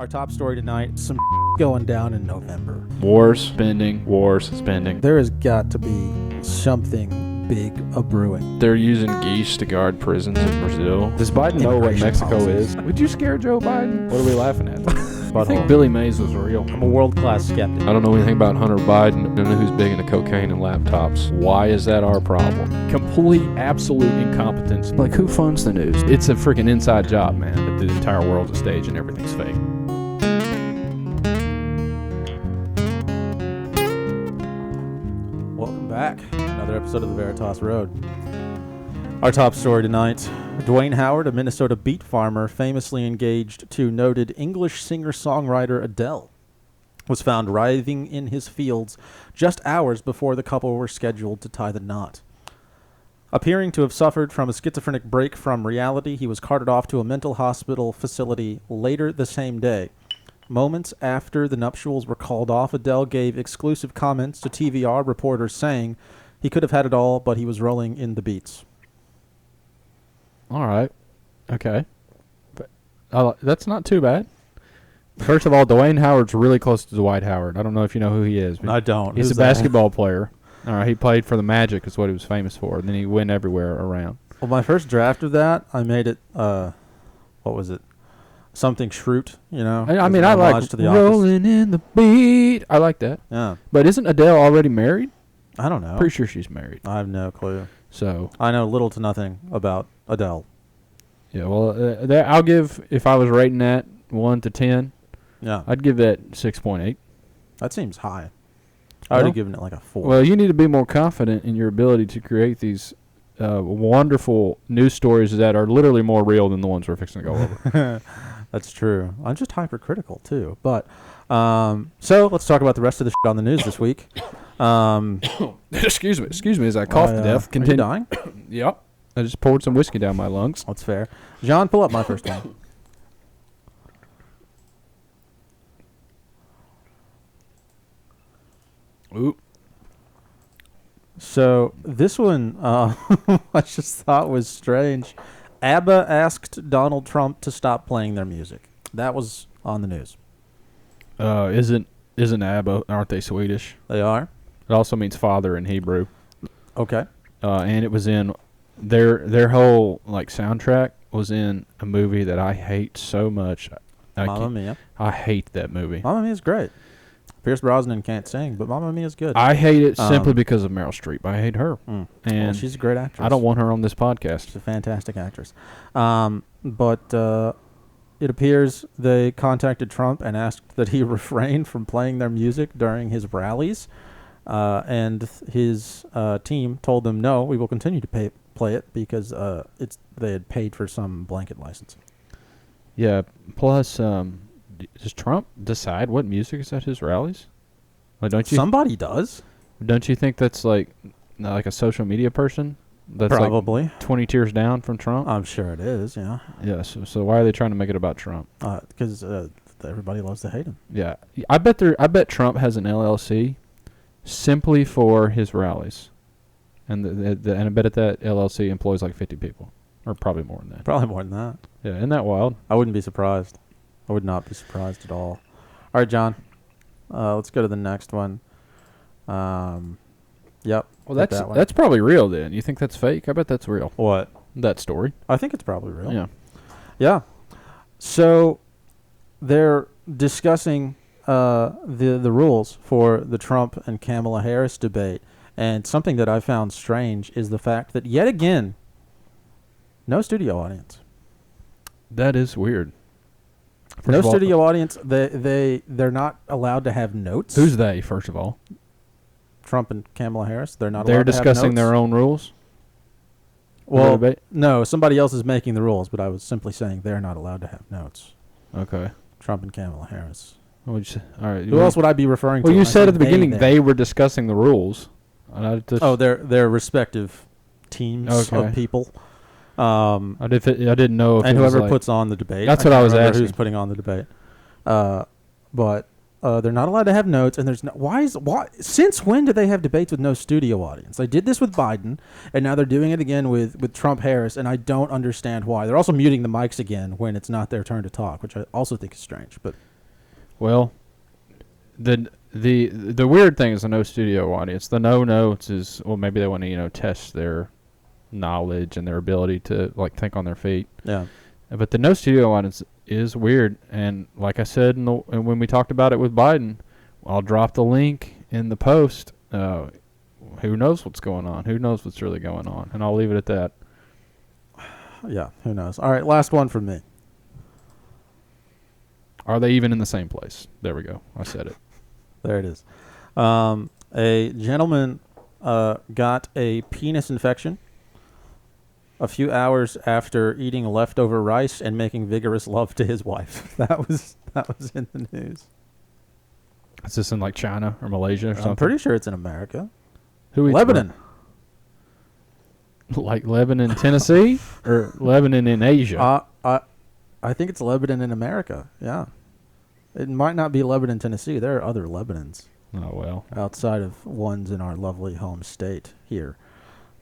Our top story tonight, some going down in November. Wars, spending. There has got to be something big a-brewing. They're using geese to guard prisons in Brazil. Does Biden know what Mexico is? Would you scare Joe Biden? What are we laughing at? I think Billy Mays was real. I'm a world-class skeptic. I don't know anything about Hunter Biden. I don't know who's big into cocaine and laptops. Why is that our problem? Complete, absolute incompetence. Like, who funds the news? It's a freaking inside job, man. That the entire world's a stage and everything's fake. Welcome back. Another episode of the Veritas Road. Our top story tonight. Dwayne Howard, a Minnesota beet farmer famously engaged to noted English singer-songwriter Adele, was found writhing in his fields just hours before the couple were scheduled to tie the knot. Appearing to have suffered from a schizophrenic break from reality, he was carted off to a mental hospital facility later the same day. Moments after the nuptials were called off, Adele gave exclusive comments to T.V.R. reporters saying he could have had it all, but he was rolling in the beats. All right. Okay. But, that's not too bad. First of all, Dwayne Howard's really close to Dwight Howard. I don't know if you know who he is. I don't. He's a basketball player. All right. He played for the Magic is what he was famous for. And then he went everywhere around. Well, my first draft of that, I made it, what was it? Something Schrute, you know? I mean, I like rolling in the beat. I like that. Yeah. But isn't Adele already married? I don't know. Pretty sure she's married. I have no clue. So I know little to nothing about Adele. Yeah, well, I'll give, if I was rating that 1 to 10, yeah, I'd give that 6.8. That seems high. I would have given it like a 4. Well, you need to be more confident in your ability to create these wonderful news stories that are literally more real than the ones we're fixing to go over. That's true. I'm just hypercritical, too. But, so let's talk about the rest of the shit on the news this week. Excuse me as I cough to death. Continue. Are you dying? Yep. I just poured some whiskey down my lungs. That's fair. John, pull up my first one. Ooh. So this one I just thought was strange. ABBA asked Donald Trump to stop playing their music. That was on the news. Isn't ABBA, aren't they Swedish? They are. It also means father in Hebrew. Okay. And it was in their whole like soundtrack was in a movie that I hate so much. Mamma Mia. I hate that movie. Mamma Mia is great. Pierce Brosnan can't sing, but Mamma Mia is good. I hate it simply because of Meryl Streep. I hate her. And well, she's a great actress. I don't want her on this podcast. She's a fantastic actress. But it appears they contacted Trump and asked that he refrain from playing their music during his rallies. And his team told them, no, we will continue to play it because they had paid for some blanket license. Yeah, plus... does Trump decide what music is at his rallies? Like, don't you? Somebody does. Don't you think that's like a social media person? That's probably like 20 tiers down from Trump. I'm sure it is. Yeah. Yeah. So why are they trying to make it about Trump? Because everybody loves to hate him. Yeah. I bet Trump has an LLC simply for his rallies, and and I bet that LLC employs like 50 people, or probably more than that. Probably more than that. Yeah. Isn't that wild? I wouldn't be surprised. I would not be surprised at all. All right, John. Let's go to the next one. Yep. Well, that's probably real then. You think that's fake? I bet that's real. What? That story. I think it's probably real. Yeah. Yeah. So they're discussing the rules for the Trump and Kamala Harris debate. And something that I found strange is the fact that, yet again, no studio audience. That is weird. No studio audience. They're not allowed to have notes. Who's they? First of all, Trump and Kamala Harris. They're not. They're allowed to have discussing notes. their own rules. Well, no, somebody else is making the rules, but I was simply saying they're not allowed to have notes. Okay. Trump and Kamala Harris. All right. Who else would I be referring to? Well, you said at the beginning they were discussing the rules. Their respective teams of people. I didn't know if and it was whoever puts on the debate. That's what I was asking. Who's putting on the debate? But they're not allowed to have notes, and there's no. Why? Since when do they have debates with no studio audience? They did this with Biden, and now they're doing it again with Trump Harris, and I don't understand why. They're also muting the mics again when it's not their turn to talk, which I also think is strange. But Well, the weird thing is the no studio audience. The no notes is, well, maybe they want to test their knowledge and their ability to like think on their feet. Yeah. But the no studio audience is weird, and like I said and when we talked about it with Biden, I'll drop the link in the post. Who knows what's going on? Who knows what's really going on? And I'll leave it at that. Yeah, who knows? All right, last one from me. Are they even in the same place? There we go. I said it. There it is. A gentleman got a penis infection a few hours after eating leftover rice and making vigorous love to his wife. That was in the news. Is this in like China or Malaysia or something? I'm pretty sure it's in America. Who eats Lebanon. Like Lebanon, Tennessee, or Lebanon in Asia? I think it's Lebanon in America. Yeah, it might not be Lebanon, Tennessee. There are other Lebanons. Oh well, outside of ones in our lovely home state here,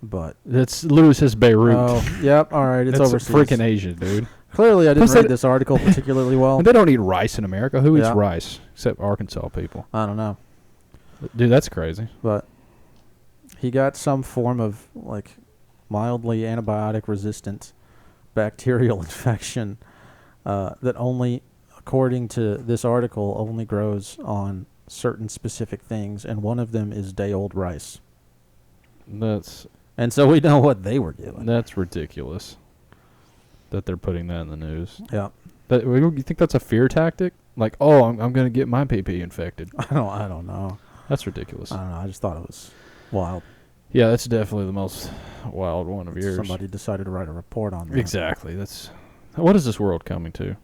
but that's Lewis says Beirut. Oh, yep. All right, it's that's overseas. Freaking Asia, dude. Clearly, I didn't read this article particularly well. They don't eat rice in America. Who eats rice except Arkansas people? I don't know, dude. That's crazy. But he got some form of like mildly antibiotic resistant bacterial infection that only, according to this article, only grows on certain specific things, and one of them is day-old rice. And so we know what they were doing. That's ridiculous that they're putting that in the news. Yeah. You think that's a fear tactic? Like, oh, I'm going to get my PP infected. I don't know. That's ridiculous. I don't know. I just thought it was wild. Yeah, that's definitely the most wild one of yours. Somebody decided to write a report on that. Exactly. What is this world coming to?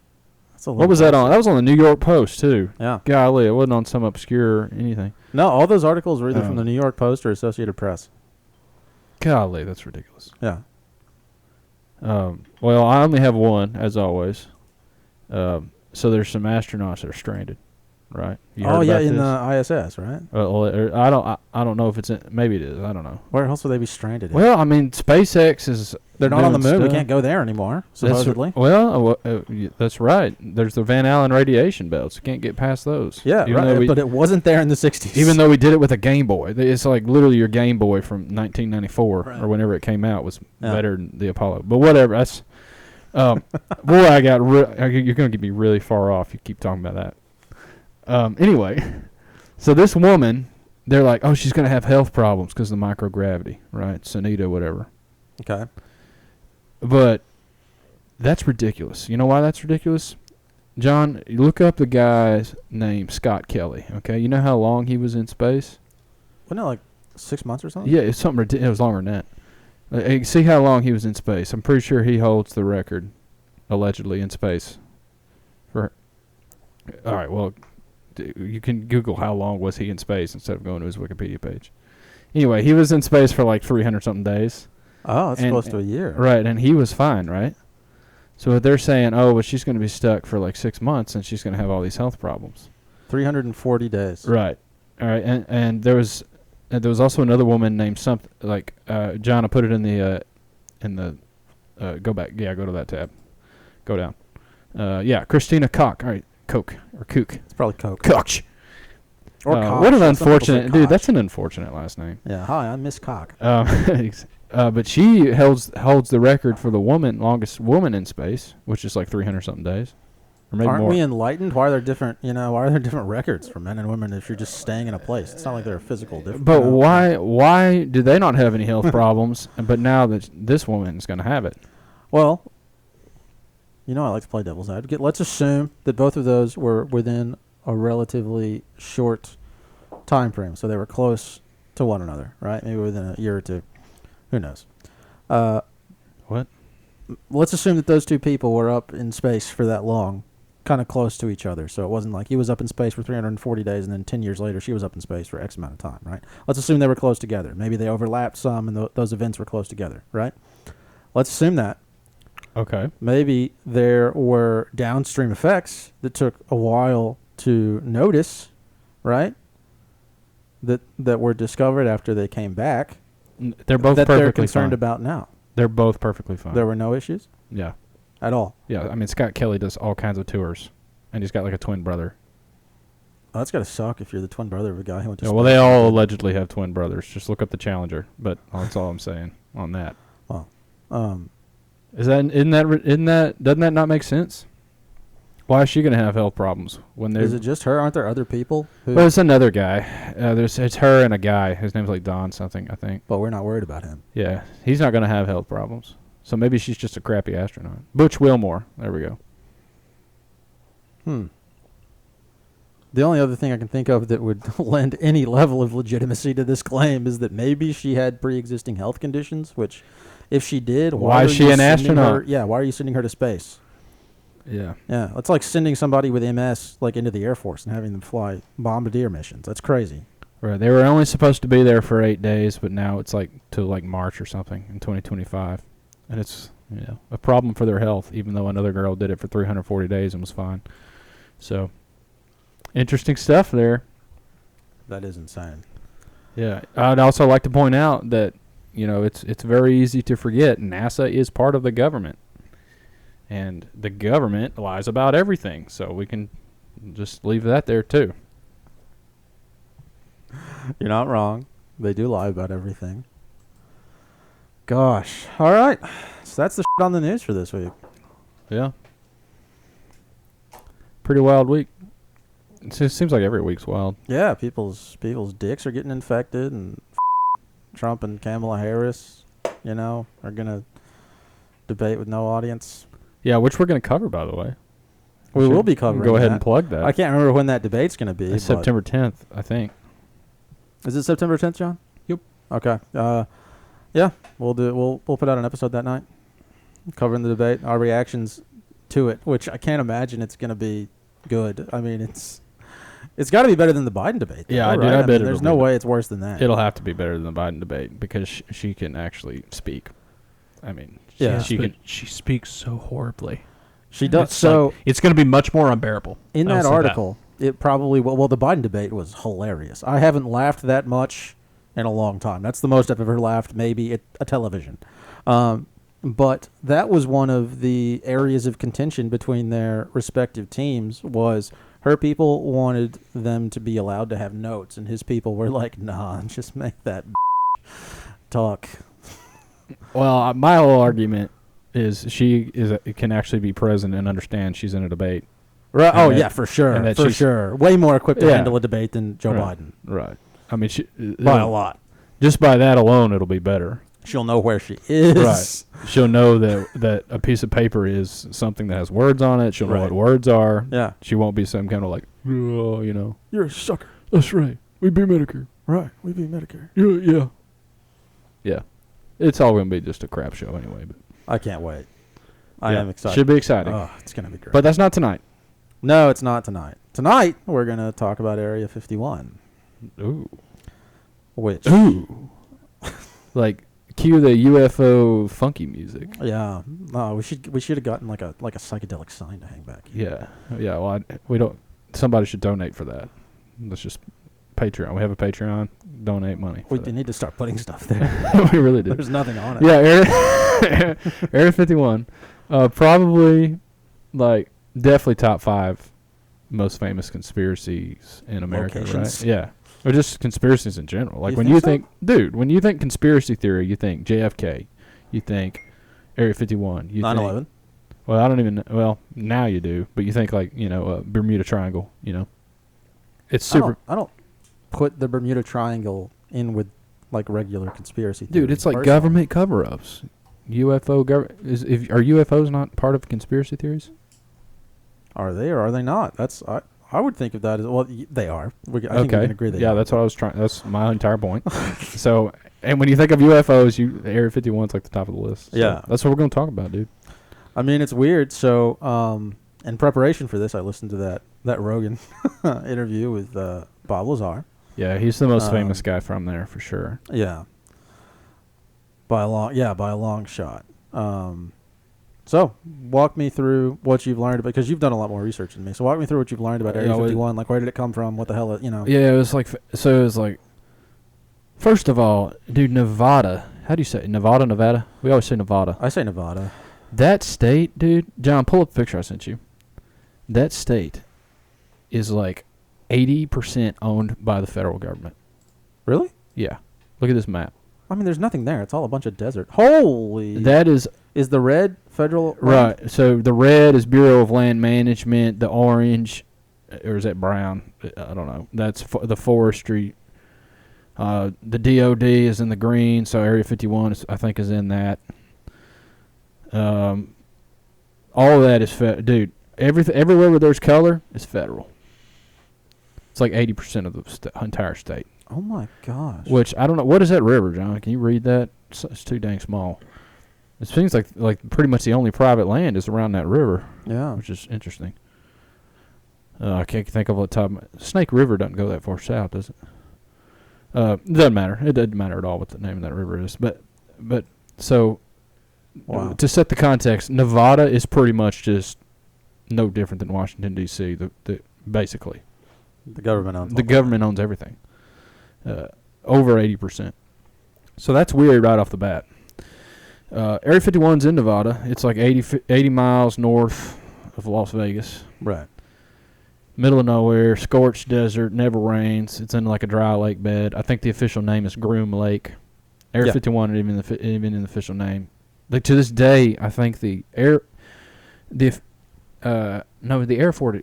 What was that on? That was on the New York Post, too. Yeah. Golly, it wasn't on some obscure anything. No, all those articles were either from the New York Post or Associated Press. Golly, that's ridiculous. Yeah. Well, I only have one, as always. So there's some astronauts that are stranded, right? Oh yeah, in the ISS, right? I don't know if it's in, maybe it is. I don't know. Where else would they be stranded? Well, I mean, SpaceX is. They're not on the moon. We can't go there anymore, supposedly. That's right. There's the Van Allen radiation belts. You can't get past those. Yeah, right. But it wasn't there in the 60s. Even though we did it with a Game Boy. It's like literally your Game Boy from 1994 or whenever it came out was better than the Apollo. But whatever. That's boy, you're going to get me really far off. You keep talking about that. Anyway, so this woman, they're like, oh, she's going to have health problems because of the microgravity, right? Sunita, whatever. Okay. But that's ridiculous. You know why that's ridiculous? John, you look up the guy's name, Scott Kelly, okay? You know how long he was in space? Wasn't it like 6 months or something? Yeah, it's something ridiculous. It was longer than that. See how long he was in space. I'm pretty sure he holds the record, allegedly, in space. All right, well, you can Google how long was he in space instead of going to his Wikipedia page. Anyway, he was in space for like 300-something days. Oh, it's close to a year. Right, and he was fine, right? So they're saying, oh, well, she's going to be stuck for like 6 months, and she's going to have all these health problems. 340 days. Right. All right, and there was also another woman named something like John. I put it in the go back. Yeah, go to that tab. Go down. Christina Koch. All right, Koch or Kook. It's probably Koch. Koch. Or Koch. What an unfortunate dude. That's an unfortunate last name. Yeah. Hi, I'm Miss Koch. But she holds the record for the longest woman in space, which is like 300-something days, or maybe Aren't more. we enlightened? Why are there different? Why are there different records for men and women if you're just staying in a place? It's not like they're physical difference. But why do they not have any health problems? But now that this woman is going to have it. Well, I like to play devil's advocate. Let's assume that both of those were within a relatively short time frame, so they were close to one another, right? Maybe within a year or two. Who knows? What? Let's assume that those two people were up in space for that long, kind of close to each other. So it wasn't like he was up in space for 340 days and then 10 years later she was up in space for X amount of time, right? Let's assume they were close together. Maybe they overlapped some and those events were close together, right? Let's assume that. Okay. Maybe there were downstream effects that took a while to notice, right? That were discovered after they came back. They're both perfectly they're concerned fine. About now. They're both perfectly fine. There were no issues? Yeah. At all? Yeah, I mean, Scott Kelly does all kinds of tours, and he's got like a twin brother. Oh, that's got to suck if you're the twin brother of a guy who went to Yeah, space. well, they all allegedly have twin brothers. Just look up the Challenger. But that's all I'm saying on that. Well, Doesn't that not make sense? Why is she going to have health problems when there's? is it just her? Aren't there other people? Well, it's another guy. It's her and a guy. His name's like Don something, I think. But we're not worried about him. Yeah, he's not going to have health problems. So maybe she's just a crappy astronaut. Butch Wilmore. There we go. The only other thing I can think of that would lend any level of legitimacy to this claim is that maybe she had pre-existing health conditions, which, if she did, why is she an astronaut? Why are you sending her to space? Yeah. Yeah, it's like sending somebody with MS like into the Air Force and having them fly bombardier missions. That's crazy. Right. They were only supposed to be there for 8 days, but now it's like till like March or something in 2025. And it's a problem for their health, even though another girl did it for 340 days and was fine. So, interesting stuff there. That is insane. Yeah. I'd also like to point out that, it's very easy to forget NASA is part of the government. And the government lies about everything. So we can just leave that there, too. You're not wrong. They do lie about everything. Gosh. All right. So that's the shit on the news for this week. Yeah. Pretty wild week. It seems like every week's wild. Yeah, people's dicks are getting infected, and Trump and Kamala Harris, are going to debate with no audience. Yeah, which we're going to cover, by the way. We will be covering Go ahead that. and plug that. I can't remember when that debate's going to be. It's September 10th, I think. Is it September 10th, John? Yep. Okay. Yeah, we'll put out an episode that night covering the debate, our reactions to it, which I can't imagine it's going to be good. I mean, it's got to be better than the Biden debate. Yeah, though, dude, right? I bet there's no way it's worse than that. It'll have to be better than the Biden debate because she can actually speak. I mean, yeah, she speaks so horribly. She does. It's so it's going to be much more unbearable. In that article, it probably well, the Biden debate was hilarious. I haven't laughed that much in a long time. That's the most I've ever laughed, maybe at a television. But that was one of the areas of contention between their respective teams. Was her people wanted them to be allowed to have notes, and his people were like, "Nah, just make that talk." Well, my whole argument is can actually be present and understand she's in a debate. Right. Oh, yeah, for sure. For sure. Way more equipped to handle a debate than Joe Biden. Right. I mean, by a lot. Just by that alone, it'll be better. She'll know where she is. Right. She'll know that a piece of paper is something that has words on it. She'll know what words are. Yeah. She won't be some kind of like, oh, You're a sucker. That's right. We beat Medicare. Right. We beat Medicare. Yeah. Yeah. It's all going to be just a crap show anyway. But I can't wait. I am excited. Should be exciting. Oh, it's going to be great. But that's not tonight. No, it's not tonight. Tonight, we're going to talk about Area 51. Ooh. Which? Ooh. Like, cue the UFO funky music. Yeah. We should have gotten like a psychedelic sign to hang back here. Yeah. Well, we don't. Somebody should donate for that. Let's just Patreon. We have a Patreon. Donate money. We need to start putting stuff there. We really do. There's nothing on it. Yeah. Area 51. Probably, definitely top 5 most famous conspiracies in America, Locations? right? Yeah. Or just conspiracies in general. Like, when think you so? think, dude, when you think conspiracy theory, you think JFK. You think Area 51. You 9/11. think, well, I don't even know. Well, now you do. But you think, Bermuda Triangle, It's super. I don't put the Bermuda Triangle in with, regular conspiracy theory. Dude, it's like personally. government cover-ups. UFO are UFOs not part of conspiracy theories? Are they or are they not? I would think of that as they are. I think we can agree they are. Yeah, that's what I was trying. That's my entire point. So, and when you think of UFOs, Area 51's like the top of the list. So yeah, that's what we're going to talk about, dude. I mean, it's weird. So, in preparation for this, I listened to that Rogan interview with Bob Lazar. Yeah, he's the most famous guy from there for sure. Yeah. By a long shot. So, walk me through what you've learned about, because you've done a lot more research than me. So, walk me through what you've learned about Area 51. Where did it come from? What the hell, Yeah, it was first of all, dude, Nevada. How do you say it? Nevada? We always say Nevada. I say Nevada. That state, dude. John, pull up the picture I sent you. That state is 80% owned by the federal government. Really? Yeah. Look at this map. I mean, there's nothing there. It's all a bunch of desert. Holy. That is Is the red federal land? right. So the red is Bureau of Land Management. The orange, or is that brown? I don't know. That's the forestry. The DOD is in the green, so Area 51 I think is in that. All of that is dude. Everywhere where there's color is federal. It's like 80% of the entire state. Oh my gosh. Which I don't know. What is that river, John? Can you read that? It's too dang small. It seems like pretty much the only private land is around that river. Yeah. Which is interesting. I can't think of what top. Snake River doesn't go that far south, does it? It doesn't matter. It doesn't matter at all what the name of that river is. But so Wow. to set the context, Nevada is pretty much just no different than Washington D.C. Basically, The government owns the government owns everything. Over 80%. So that's weird right off the bat. Area 51's in Nevada. It's like 80 miles north of Las Vegas. Right. Middle of nowhere, scorched desert, never rains. It's in like a dry lake bed. I think the official name is Groom Lake. Area 51 isn't even in the official name. Like to this day, I think the Air Force,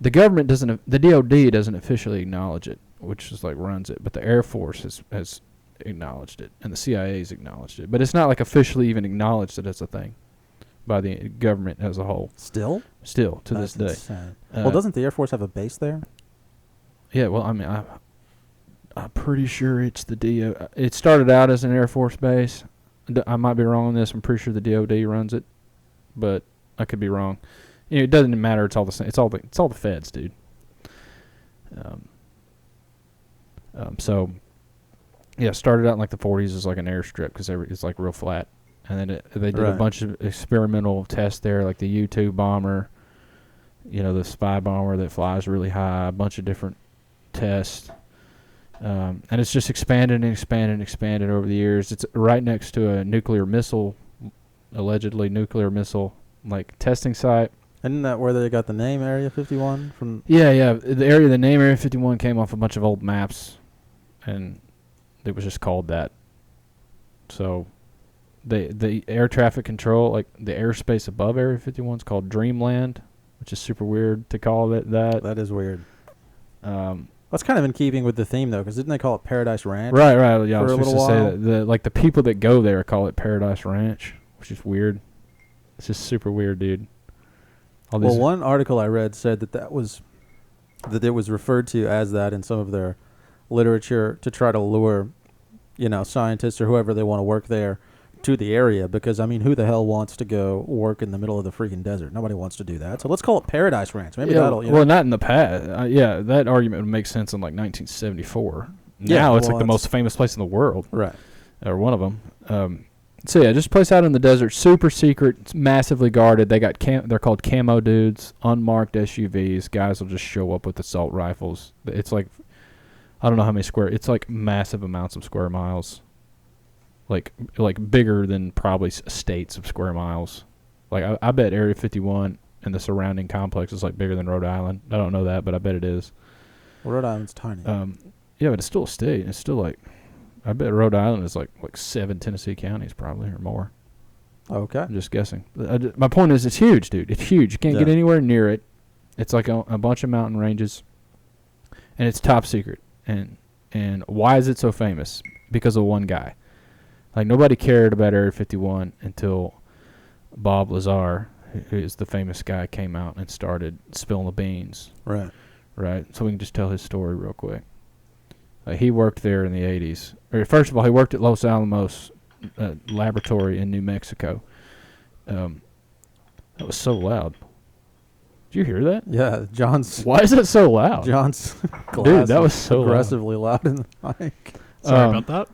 the government doesn't, the DOD doesn't officially acknowledge it, which is like runs it, but the Air Force has acknowledged it, and the CIA's acknowledged it, but it's not like officially even acknowledged that it's a thing by the government as a whole. Still to this day. Insane. Well, doesn't the Air Force have a base there? Yeah, well, I mean, I'm pretty sure it's the DO. It started out as an Air Force base. I might be wrong on this. I'm pretty sure the DOD runs it, but I could be wrong. You know, it doesn't matter. It's all the same. It's all the feds, dude. So, yeah, started out in like the 40s as like an airstrip because it's like real flat, and then they did a bunch of experimental tests there, like the U-2 bomber, you know, the spy bomber that flies really high, a bunch of different tests, and it's just expanded and expanded and expanded over the years. It's right next to a nuclear missile, allegedly nuclear missile, like testing site. Isn't that where they got the name Area 51 from? Yeah. The name Area 51 came off a bunch of old maps, and it was just called that. So, the air traffic control, like the airspace above Area 51, is called Dreamland, which is super weird to call it that. That is weird. That's kind of in keeping with the theme, though, because didn't they call it Paradise Ranch? Right. Yeah, I was for a supposed little to say while? that the people that go there call it Paradise Ranch, which is weird. It's just super weird, dude. Well, one article I read said that it was referred to as that in some of their literature to try to lure, scientists or whoever they want to work there to the area, because I mean, who the hell wants to go work in the middle of the freaking desert? Nobody wants to do that. So let's call it Paradise Ranch. Maybe that'll. Well, not in the past. That argument would make sense in like 1974. Now it's like the most famous place in the world, right? Or one of them. So yeah, just a place out in the desert, super secret, it's massively guarded. They got they're called camo dudes, unmarked SUVs. Guys will just show up with assault rifles. It's like, I don't know how many it's like massive amounts of square miles. Like bigger than probably states of square miles. Like I bet Area 51 and the surrounding complex is like bigger than Rhode Island. I don't know that, but I bet it is. Well, Rhode Island's tiny. Yeah, but it's still a state. It's still like, I bet Rhode Island is like 7 Tennessee counties probably or more. Okay. I'm just guessing. My point is, it's huge, dude. It's huge. You can't get anywhere near it. It's like a bunch of mountain ranges, and it's top secret. And why is it so famous? Because of one guy. Like, nobody cared about Area 51 until Bob Lazar, who is the famous guy, came out and started spilling the beans. Right. So we can just tell his story real quick. He worked there in the 80s. First of all, he worked at Los Alamos laboratory in New Mexico. That was so loud. Did you hear that? Yeah, John's. Why is it so loud? John's Dude, that was so aggressively loud in the mic. Sorry about that.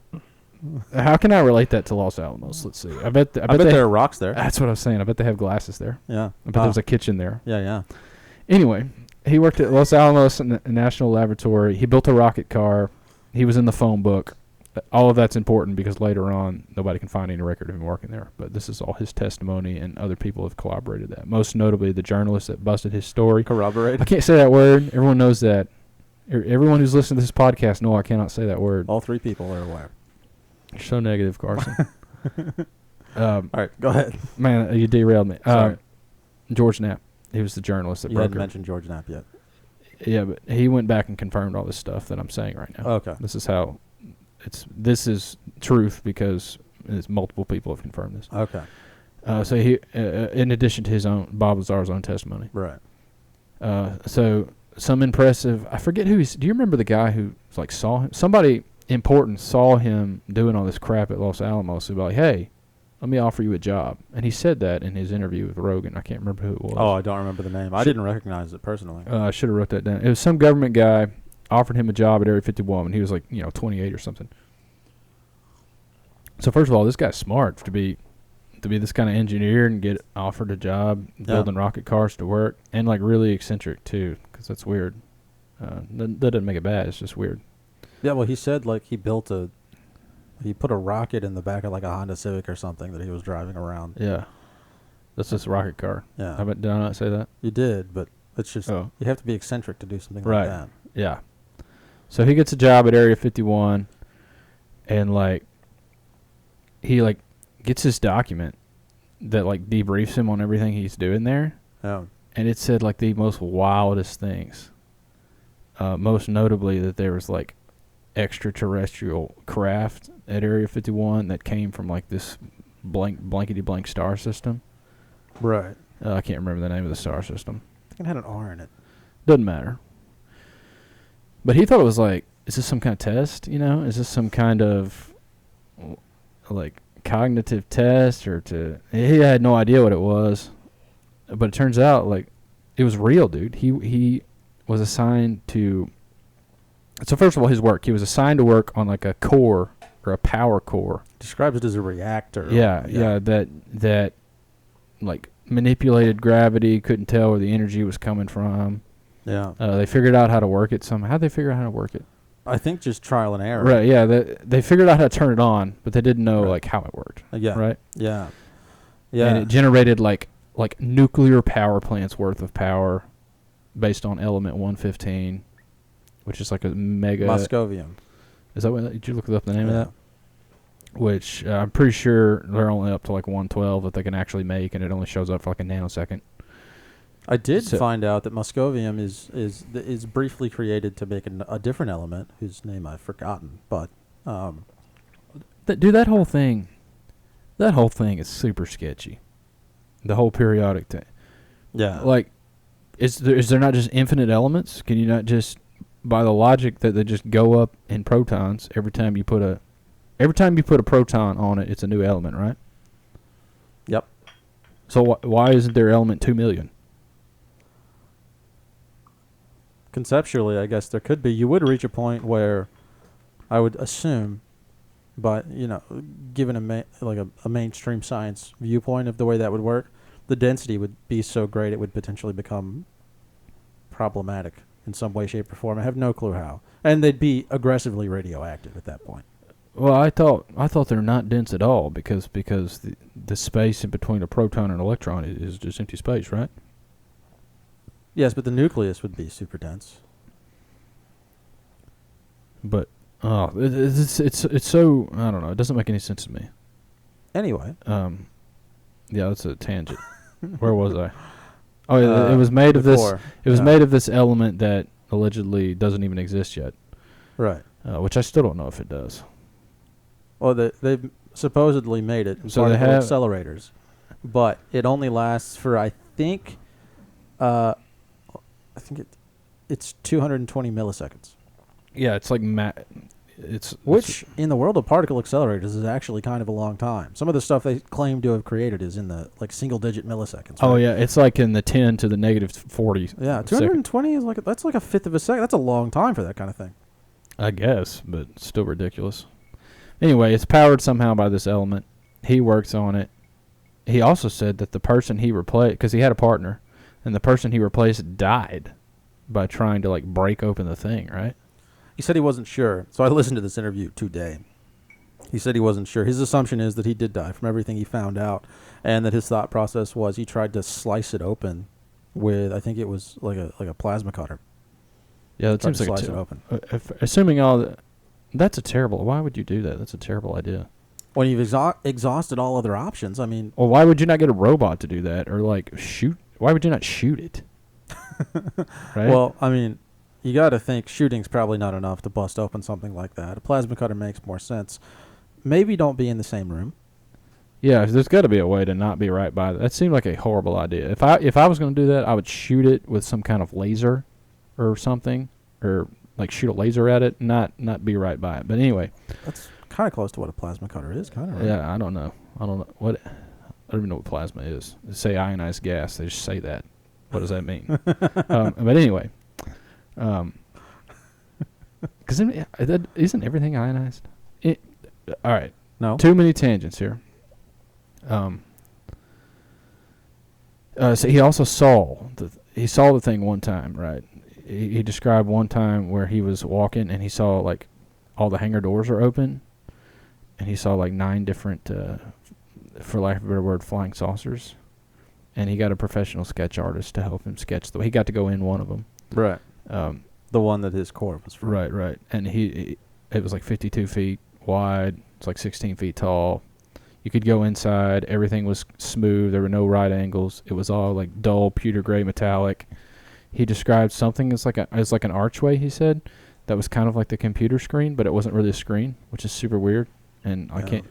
How can I relate that to Los Alamos? Let's see. I bet there are rocks there. That's what I was saying. I bet they have glasses there. Yeah. I bet there's a kitchen there. Yeah. Anyway, he worked at Los Alamos National Laboratory. He built a rocket car. He was in the phone book. All of that's important because later on, nobody can find any record of him working there. But this is all his testimony, and other people have corroborated that. Most notably, the journalist that busted his story. Corroborate? I can't say that word. Everyone knows that. Everyone who's listening to this podcast know I cannot say that word. All three people are aware. You're so negative, Carson. All right, go ahead. Man, you derailed me. Sorry. George Knapp. He was the journalist that You broke hadn't it. mentioned George Knapp yet. Yeah, but he went back and confirmed all this stuff that I'm saying right now. Okay. This is how this is truth because multiple people have confirmed this. Okay. So he, in addition to his own Bob Lazar's own testimony. Right. So some impressive. I forget who he's. Do you remember the guy who like saw him? Somebody important saw him doing all this crap at Los Alamos. So like, hey, let me offer you a job. And he said that in his interview with Rogan. I can't remember who it was. Oh, I don't remember the name. I didn't recognize it personally. I should have wrote that down. It was some government guy offered him a job at Area 51 when he was like, 28 or something. So first of all, this guy's smart to be this kind of engineer and get offered a job building rocket cars to work, and like really eccentric too, because that's weird. That doesn't make it bad. It's just weird. Yeah, well, he said like he put a rocket in the back of like a Honda Civic or something that he was driving around. Yeah, that's just a rocket car. Yeah. Did I not say that? You did, but it's just you have to be eccentric to do something like that. Yeah. So he gets a job at Area 51, and like he like gets this document that like debriefs him on everything he's doing there. Yeah. And it said like the most wildest things. Most notably that there was like extraterrestrial craft at Area 51 that came from like this blankety blank star system. Right. I can't remember the name of the star system. I think it had an R in it. Doesn't matter. But he thought it was like, is this some kind of test? Is this some kind of like cognitive test he had no idea what it was. But it turns out like it was real, dude. He was assigned to. So first of all, his work. He was assigned to work on like a core or a power core. Describes it as a reactor. Yeah. That like manipulated gravity, couldn't tell where the energy was coming from. Yeah. They figured out how to work it somehow. How'd they figure out how to work it? I think just trial and error. Right. Yeah. They figured out how to turn it on, but they didn't know like how it worked. Yeah. Right. Yeah. Yeah. And it generated like nuclear power plants worth of power based on element 115, which is like a mega moscovium. Is that what? Did you look up the name of that? Which I'm pretty sure they're only up to like 112 that they can actually make, and it only shows up for like a nanosecond. I did find out that moscovium is briefly created to make a different element whose name I've forgotten. But that whole thing is super sketchy. The whole periodic thing. Yeah. Like, is there not just infinite elements? Can you not just, by the logic that they just go up in protons every time you put a proton on it, it's a new element, right? Yep. So why isn't there element 2 million? Conceptually, I guess there could be. You would reach a point where I would assume, but given a mainstream science viewpoint of the way that would work, the density would be so great it would potentially become problematic in some way, shape, or form. I have no clue how, and they'd be aggressively radioactive at that point. Well, I thought they're not dense at all because the space in between a proton and an electron is just empty space, right? Yes, but the nucleus would be super dense. But it's so, I don't know. It doesn't make any sense to me. Anyway, yeah, that's a tangent. Where was I? Oh, yeah, it was made of this. It was made of this element that allegedly doesn't even exist yet. Right. Which I still don't know if it does. Well, they've supposedly made it in particle accelerators, but it only lasts for I think it's 220 milliseconds. Yeah, it's like which in the world of particle accelerators is actually kind of a long time. Some of the stuff they claim to have created is in the single digit milliseconds. Oh right? yeah, it's like in the 10 to the negative 40. Yeah, 220 is that's like a fifth of a second. That's a long time for that kind of thing. I guess, but still ridiculous. Anyway, it's powered somehow by this element. He works on it. He also said that the person he replaced, because he had a partner, and the person he replaced died by trying to break open the thing, right? He said he wasn't sure. So I listened to this interview today. He said he wasn't sure. His assumption is that he did die from everything he found out, and that his thought process was he tried to slice it open with, I think it was like a plasma cutter. Yeah, that Try to seems like slice it open. Assuming all that, that's a terrible. Why would you do that? That's a terrible idea. When you've exhausted all other options, I mean, Well, why would you not get a robot to do that, or like shoot? Why would you not shoot it? Right. well, I mean, you got to think shooting's probably not enough to bust open something like that. A plasma cutter makes more sense. Maybe don't be in the same room. Yeah, there's got to be a way to not be right by that. That seemed like a horrible idea. If I was going to do that, I would shoot it with some kind of laser or something, or like shoot a laser at it, not be right by it. But anyway, That's kind of close to what a plasma cutter is, kind of. Right? yeah, I don't know what. I don't even know what plasma is. They say ionized gas. They just say that. What does that mean? But anyway, because isn't everything ionized? All right. No. Too many tangents here. So he also saw the thing one time, right? He described one time where he was walking and he saw like all the hangar doors are open, and he saw like 9 different, for lack of a better word, flying saucers, and he got a professional sketch artist to help him sketch he got to go in one of them. Right. The one that his core was from. Right. And it was like 52 feet wide. It's like 16 feet tall. You could go inside. Everything was smooth. There were no right angles. It was all like dull pewter gray metallic. He described something as like an archway, he said, that was kind of like the computer screen, but it wasn't really a screen, which is super weird. And I can't,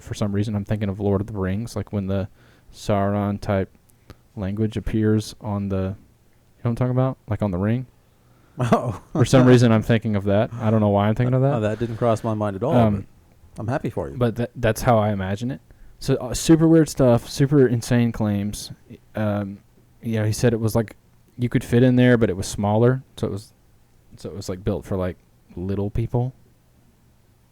for some reason, I'm thinking of Lord of the Rings, like when the Sauron type language appears on the, you know what I'm talking about? Like on the ring. Oh. For some reason, I'm thinking of that. I don't know why I'm thinking of that. Oh, that didn't cross my mind at all. But I'm happy for you. But that's how I imagine it. So super weird stuff, super insane claims. He said it was like you could fit in there, but it was smaller. So it was like built for like little people,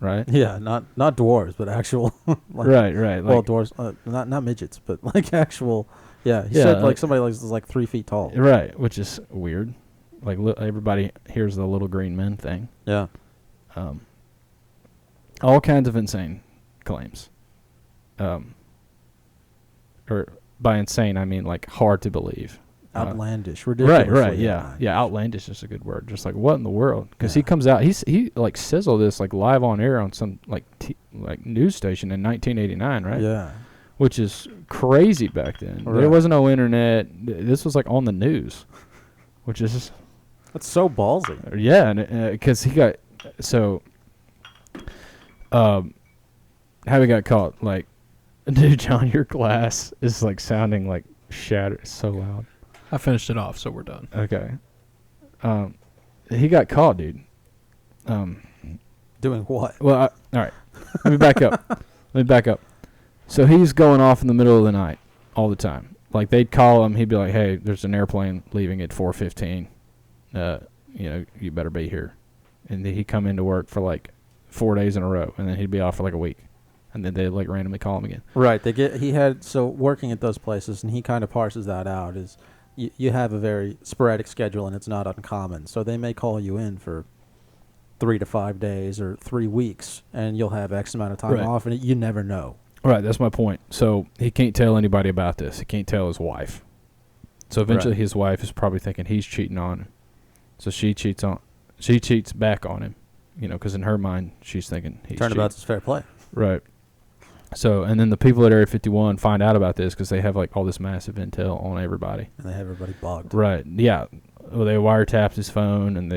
right? Yeah, not dwarves, but actual. Like, right. Well, Like, dwarves, not midgets, but like actual. Yeah, he said like somebody is like 3 feet tall. right, which is weird. Like everybody hears the little green men thing. Yeah. All kinds of insane claims. Or by insane, I mean like hard to believe. Outlandish, ridiculous. Right. Yeah. Outlandish is a good word. Just like what in the world? Because he comes out, he like sizzled this like live on air on some like news station in 1989, right? Yeah. Which is crazy back then. Right. There wasn't no internet. This was like on the news, which is That's so ballsy. yeah, and because he got so. How we got caught? Like, dude, John, your glass is like sounding like shattered. It's so loud. I finished it off, so we're done. Okay. He got caught, dude. Doing what? Well, all right. Let me back up. So he's going off in the middle of the night all the time. Like they'd call him, he'd be like, "Hey, there's an airplane leaving at 4:15. You better be here." And then he'd come into work for like 4 days in a row, and then he'd be off for like a week, and then they'd like randomly call him again. Right. Working at those places, and he kind of parses that out. Is you have a very sporadic schedule, and it's not uncommon. So they may call you in for 3 to 5 days or 3 weeks, and you'll have X amount of time off, and you never know. Right, that's my point. So he can't tell anybody about this. He can't tell his wife. So eventually his wife is probably thinking he's cheating on him. So she cheats back on him, because in her mind she's thinking he's Turnabout's fair play. Right. So, and then the people at Area 51 find out about this because they have like all this massive intel on everybody. And they have everybody bugged. Right. Yeah. Well, they wiretapped his phone, and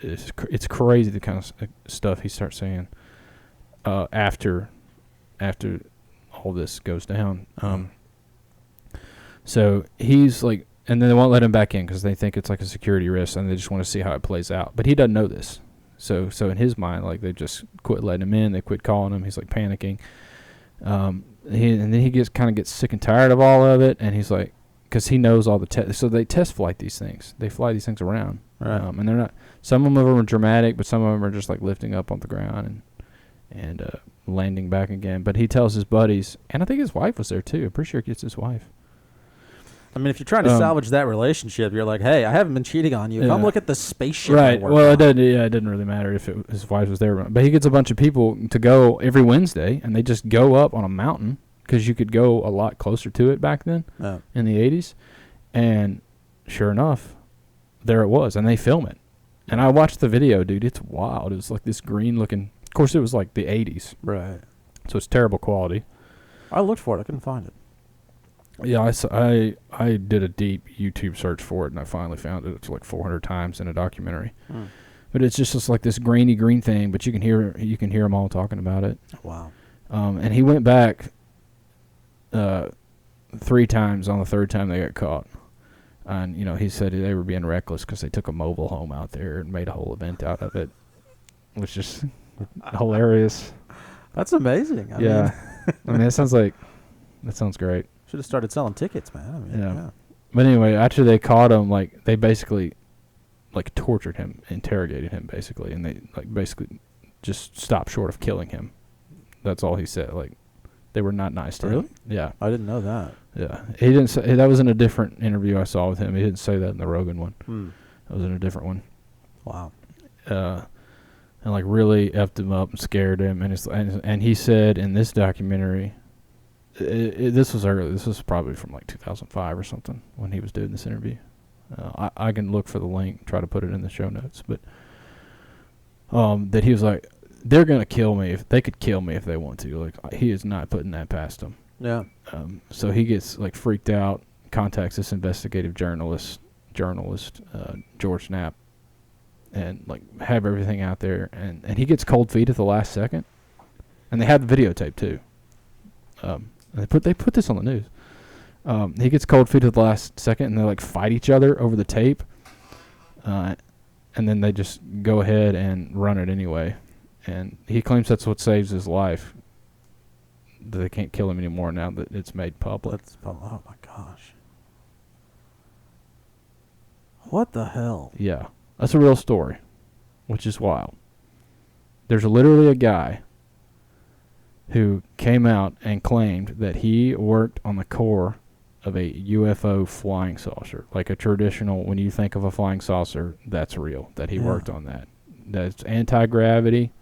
it's crazy the kind of stuff he starts saying after all this goes down. So he's like, and then they won't let him back in because they think it's like a security risk, and they just want to see how it plays out. But he doesn't know this. So in his mind, like they just quit letting him in. They quit calling him. He's like panicking. And then he gets sick and tired of all of it, and he's like, because he knows all the tests. So they test flight these things. They fly these things around, right. And they're not. Some of them are dramatic, but some of them are just like lifting up on the ground and landing back again. But he tells his buddies, and I think his wife was there too. I'm pretty sure he gets his wife. I mean, if you're trying to salvage that relationship, you're like, hey, I haven't been cheating on you. Yeah. Come look at the spaceship. Right. Well, it didn't really matter if his wife was there. But he gets a bunch of people to go every Wednesday, and they just go up on a mountain because you could go a lot closer to it back then in the 80s. And sure enough, there it was. And they film it. And I watched the video, dude. It's wild. It was like this green looking. Of course, it was like the 80s. Right. So it's terrible quality. I looked for it. I couldn't find it. Yeah, I did a deep YouTube search for it, and I finally found it. It's like 400 times in a documentary. But it's just like this grainy green thing, but you can hear them all talking about it. Wow. And he went back 3 times. On the third time, they got caught. And, he said they were being reckless because they took a mobile home out there and made a whole event out of it, which is hilarious. That's amazing. I mean, that sounds great. Should have started selling tickets, man. I mean, yeah. But anyway, after they caught him, like, they basically, like, tortured him, interrogated him, basically, and they, like, basically just stopped short of killing him. That's all he said. Like, they were not nice to him. Yeah. I didn't know that. Yeah. He didn't say, that was in a different interview I saw with him. He didn't say that in the Rogan one. That was in a different one. Wow. And like really effed him up and scared him. And he said in this documentary, this was early. This was probably from like 2005 or something when he was doing this interview. I can look for the link, try to put it in the show notes. But that he was like, they're gonna kill me if they could kill me if they want to. Like, he is not putting that past them. Yeah. So he gets like freaked out, contacts this investigative journalist George Knapp, and like have everything out there, and he gets cold feet at the last second, and they had the videotape too. They put this on the news. He gets cold feet at the last second, and they like fight each other over the tape, and then they just go ahead and run it anyway. And he claims that's what saves his life. That they can't kill him anymore now that it's made public. Oh my gosh. What the hell? Yeah, that's a real story, which is wild. There's literally a guy who came out and claimed that he worked on the core of a UFO flying saucer, like a traditional, when you think of a flying saucer, that's real, that he worked on that. That's anti-gravity.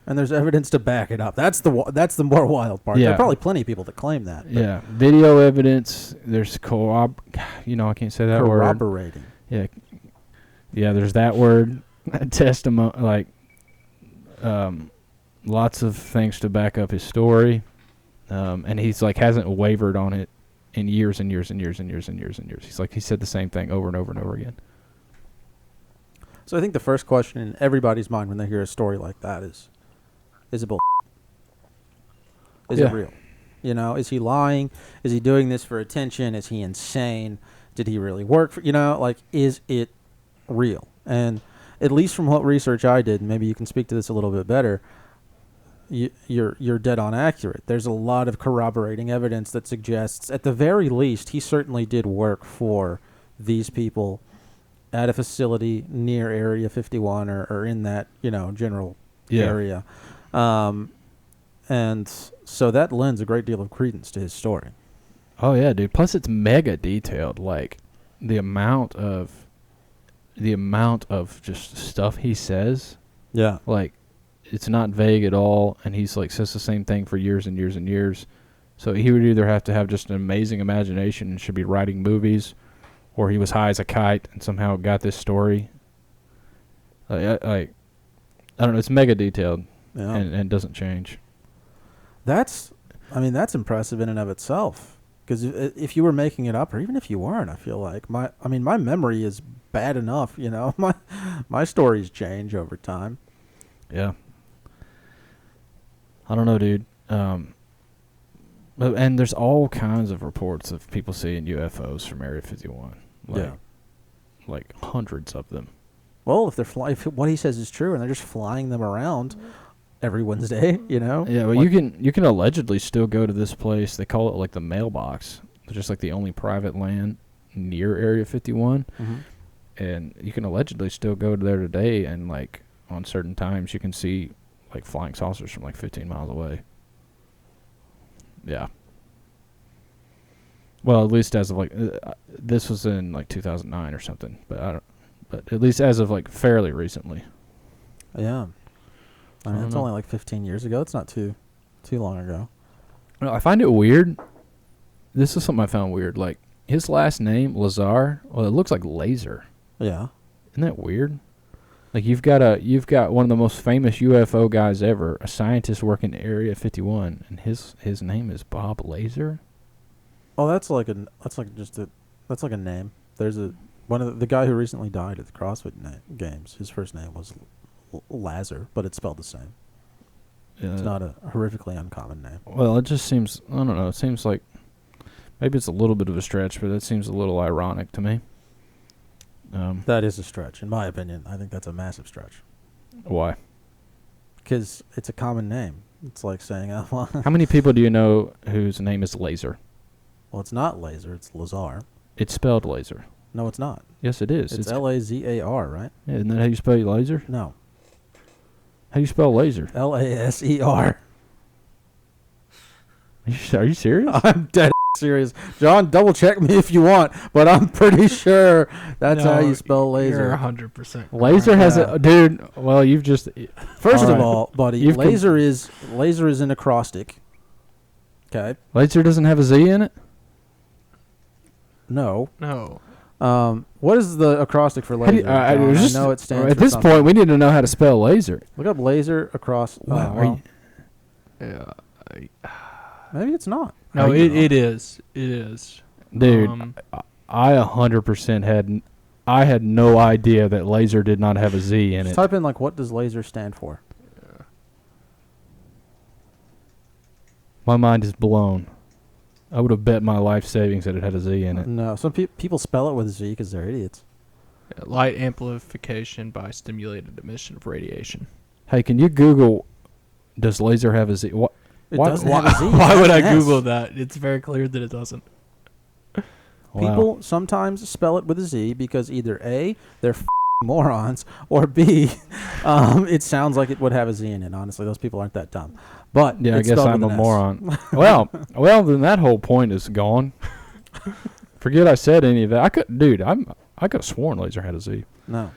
And there's evidence to back it up. That's the more wild part. Yeah. There are probably plenty of people that claim that. Yeah, video evidence. There's I can't say that word. Corroborating. Yeah, there's that word. Testimony, like, lots of things to back up his story, and he's like hasn't wavered on it in years and years and years and years and years and years. He's like he said the same thing over and over and over again. So I think the first question in everybody's mind when they hear a story like that is it bull? Is it real? Is he lying? Is he doing this for attention? Is he insane? Did he really work for, is it real? And at least from what research I did, and maybe you can speak to this a little bit better, you're dead on accurate. There's a lot of corroborating evidence that suggests, at the very least, he certainly did work for these people at a facility near Area 51 or in that, general area. And so that lends a great deal of credence to his story. Oh yeah, dude. Plus it's mega detailed. Like the amount of just stuff he says. Yeah. Like it's not vague at all, and he's like says the same thing for years and years and years. So he would either have to have just an amazing imagination and should be writing movies, or he was high as a kite and somehow got this story. I don't know. It's mega detailed, and doesn't change. That's impressive in and of itself. Because if you were making it up, or even if you weren't, I feel like my memory is bad enough. My stories change over time. Yeah. I don't know, dude. And there's all kinds of reports of people seeing UFOs from Area 51. Like hundreds of them. Well, if what he says is true, and they're just flying them around every Wednesday, Yeah, well, you can allegedly still go to this place. They call it like the mailbox. It's just like the only private land near Area 51, and you can allegedly still go there today. And like on certain times, you can see like flying saucers from like 15 miles away. Yeah. Well, at least as of like this was in like 2009 or something, but at least as of like fairly recently. Yeah. I mean, it's only like 15 years ago. It's not too long ago. I find it weird. This is something I found weird. Like his last name, Lazar. Well, it looks like laser. Yeah. Isn't that weird? Like you've got one of the most famous UFO guys ever, a scientist working at Area 51, and his name is Bob Lazar. Oh, that's like a name. There's one of the guy who recently died at the CrossFit Games. His first name was Lazar, but it's spelled the same. It's not a horrifically uncommon name. Well, it just seems, I don't know, it seems like maybe it's a little bit of a stretch, but that seems a little ironic to me. That is a stretch, in my opinion. I think that's a massive stretch. Why? Because it's a common name. It's like saying, well, how many people do you know whose name is Lazar? well, it's not Lazar, it's Lazar. It's spelled Lazar. No, it's not. Yes, it is. It's Lazar, right? Yeah, isn't that how you spell laser? No. How do you spell laser? Laser. Are you serious? I'm dead serious. John, double check me if you want, but I'm pretty sure that's how you spell laser. You're 100%. Laser has a dude. Well, you've just First all of right. all, buddy, laser is an acrostic. Okay. Laser doesn't have a Z in it. No. No. What is the acrostic for laser? I know it stands. At for this something. point, we need to know how to spell laser. Look up laser across. Wow. Yeah. Maybe it's not. No, it is. It is. Dude, I 100% had no idea that laser did not have a Z in it. Type in like, what does laser stand for? Yeah. My mind is blown. I would have bet my life savings that it had a Z in it. No, some people spell it with a Z because they're idiots. Light amplification by stimulated emission of radiation. Hey, can you Google, does laser have a Z? What? It doesn't have a Z. Why would I Yes. Google that? It's very clear that it doesn't. People sometimes spell it with a Z because either A, they're morons, or B, it sounds like it would have a Z in it. Honestly, those people aren't that dumb. But Yeah, I it's guess spelled I'm with a an S. moron. well, then that whole point is gone. Forget I said any of that. I could have sworn laser had a Z. No.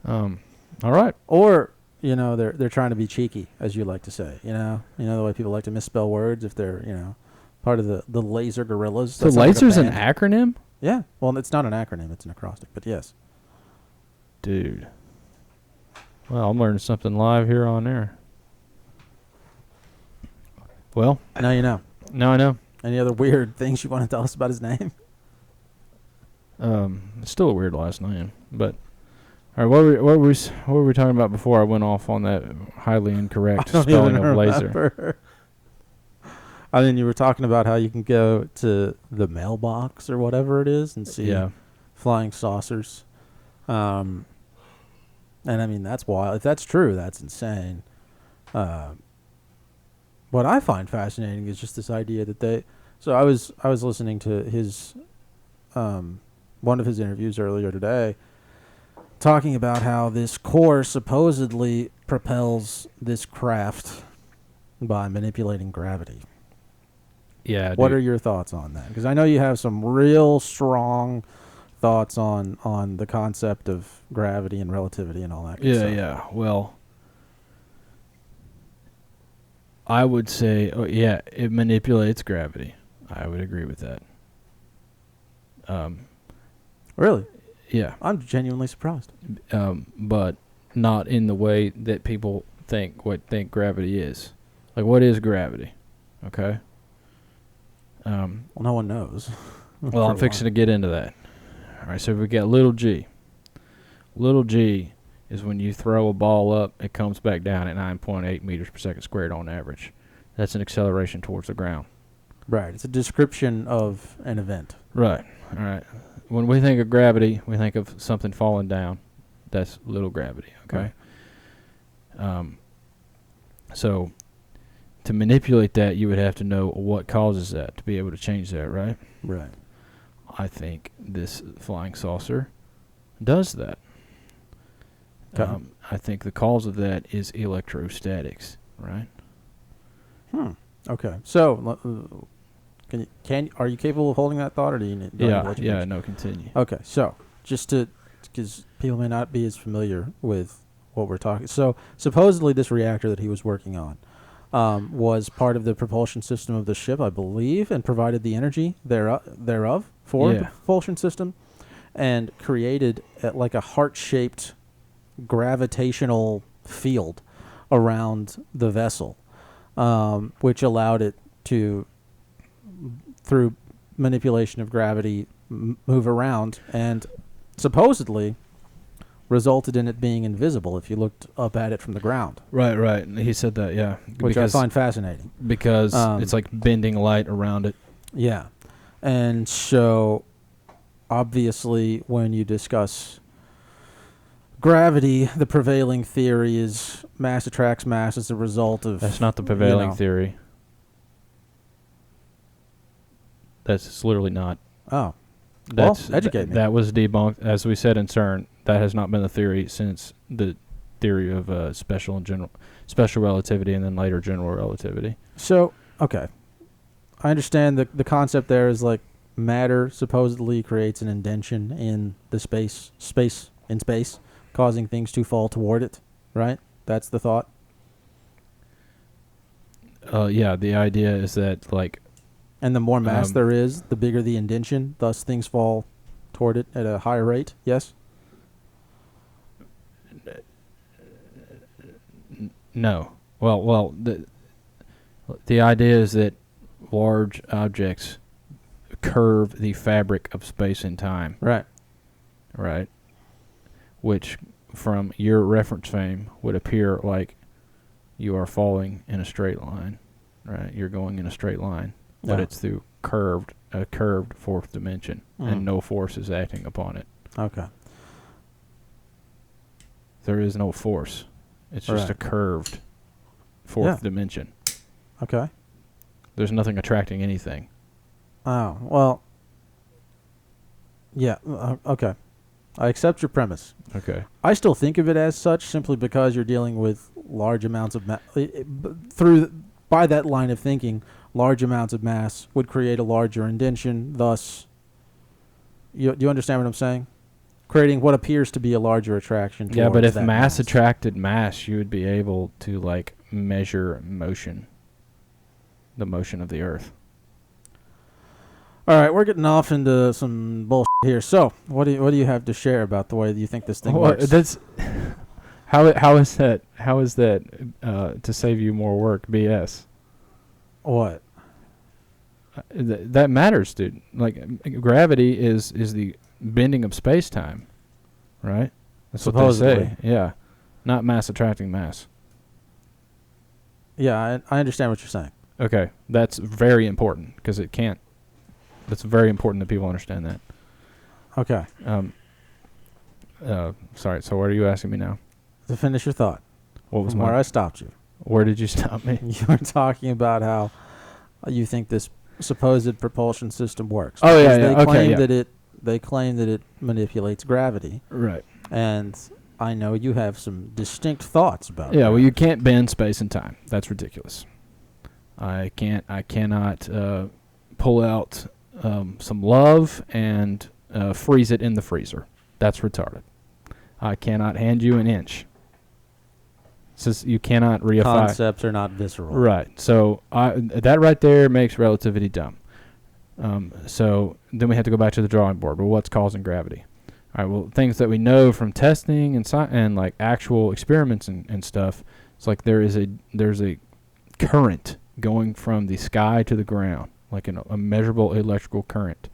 All right. Or they're trying to be cheeky, as you like to say. You know the way people like to misspell words if they're part of the laser gorillas. So laser's an acronym? Yeah. Well, it's not an acronym; it's an acrostic. But yes. Dude. Well, I'm learning something live here on air. Well, Now you know. now I know. Any other weird things you want to tell us about his name? It's still a weird last name, but all right. What were we talking about before I went off on that highly incorrect spelling of laser? I mean, you were talking about how you can go to the mailbox or whatever it is and see flying saucers. And I mean, that's wild. If that's true, that's insane. What I find fascinating is just this idea that so I was listening to his one of his interviews earlier today, talking about how this core supposedly propels this craft by manipulating gravity. Yeah. What are your thoughts on that? Because I know you have some real strong thoughts on the concept of gravity and relativity and all that good stuff. Yeah. Well, I would say, it manipulates gravity. I would agree with that. Really? Yeah. I'm genuinely surprised. But not in the way that people think gravity is. Like, what is gravity? Okay. Well, no one knows. Well, I'm fixing to get into that. All right, so we got little g. Little g is when you throw a ball up, it comes back down at 9.8 meters per second squared on average. That's an acceleration towards the ground. Right. It's a description of an event. Right. All right. When we think of gravity, we think of something falling down. That's little gravity, okay? Right. So to manipulate that, you would have to know what causes that to be able to change that, right? Right. I think this flying saucer does that. Okay. I think the cause of that is electrostatics, right? Okay. So, are you capable of holding that thought, or do you need? No, continue. Okay. So, just because people may not be as familiar with what we're talking. So, supposedly this reactor that he was working on was part of the propulsion system of the ship, I believe, and provided the energy thereof for the propulsion system, and created like a heart-shaped gravitational field around the vessel, which allowed it to, through manipulation of gravity, move around, and supposedly resulted in it being invisible if you looked up at it from the ground. Right. He said that, yeah. Which I find fascinating. Because it's like bending light around it. Yeah. And so, obviously, when you discuss gravity, the prevailing theory is mass attracts mass as a result of... That's not the prevailing theory. That's literally not. Oh. Well, educate me. That was debunked. As we said in CERN, that has not been the theory since the theory of special relativity, and then later general relativity. So, okay. I understand the concept there is like matter supposedly creates an indentation in the space, causing things to fall toward it, right? That's the thought? Yeah, the idea is that, like... And the more mass there is, the bigger the indentation, thus things fall toward it at a higher rate, yes? No. Well, the idea is that large objects curve the fabric of space and time. Right. Right. Which, from your reference frame, would appear like you are falling in a straight line. Right. You're going in a straight line. But it's through a curved fourth dimension, and no force is acting upon it. Okay. There is no force. It's just a curved fourth dimension. Okay. There's nothing attracting anything. Oh, well, yeah, okay. I accept your premise. Okay. I still think of it as such simply because you're dealing with large amounts of by that line of thinking, large amounts of mass would create a larger indentation, thus, do you understand what I'm saying? Creating what appears to be a larger attraction. Yeah, but if mass attracted mass, you would be able to, like, measure motion, the motion of the Earth. All right, we're getting off into some bullshit here. So, what do you have to share about the way that you think this thing works? That's how is that to save you more work? BS. What? That matters, dude. Like, gravity is the bending of space-time, right? That's supposedly what they say. Yeah, not mass attracting mass. Yeah, I understand what you're saying. Okay, that's very important because it can't. That's very important that people understand that. Okay. Sorry. So what are you asking me now? To finish your thought. What was where I stopped you? Where did you stop me? You were talking about how you think this supposed propulsion system works. Oh yeah, They claim that it manipulates gravity. Right. And I know you have some distinct thoughts about it. Yeah, well, you can't bend space and time. That's ridiculous. I cannot pull out some love and freeze it in the freezer. That's retarded. I cannot hand you an inch. Says you cannot reify. Concepts are not visceral. Right. So that right there makes relativity dumb. So then we have to go back to the drawing board. Well, what's causing gravity? All right. Well, things that we know from testing and like actual experiments and stuff. It's like there's a current going from the sky to the ground, like a measurable electrical current.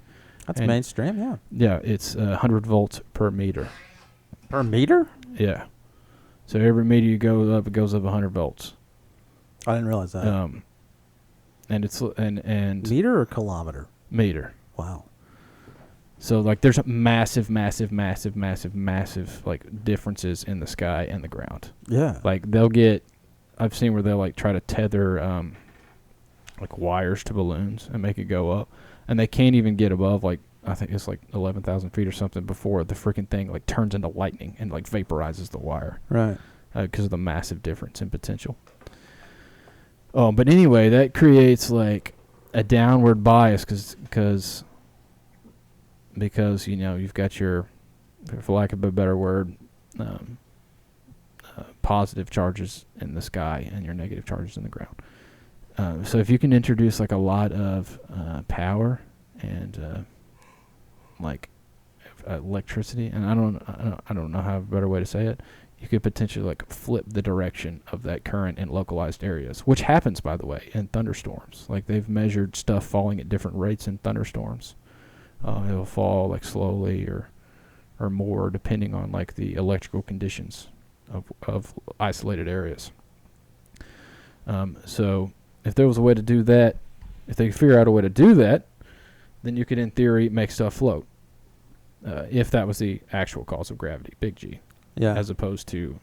That's mainstream, yeah. Yeah, it's 100 volts per meter. Per meter? Yeah. So every meter you go up, it goes up 100 volts. I didn't realize that. And it's and meter or kilometer? Meter. Wow. So like there's massive like differences in the sky and the ground. Yeah. Like I've seen where they'll like try to tether like wires to balloons and make it go up, and they can't even get above like I think it's like 11,000 feet or something before the freaking thing like turns into lightning and like vaporizes the wire. Right. Because of the massive difference in potential. But anyway, that creates like a downward bias because you know you've got your, for lack of a better word, positive charges in the sky and your negative charges in the ground. So if you can introduce like a lot of power and like electricity, and I don't know how a better way to say it. you could potentially like flip the direction of that current in localized areas, which happens, by the way, in thunderstorms. Like they've measured stuff falling at different rates in thunderstorms. It'll fall like slowly or more depending on like the electrical conditions of isolated areas. So if there was a way to do that, if they could figure out a way to do that, then you could in theory make stuff float. If that was the actual cause of gravity, big G. Yeah. As opposed to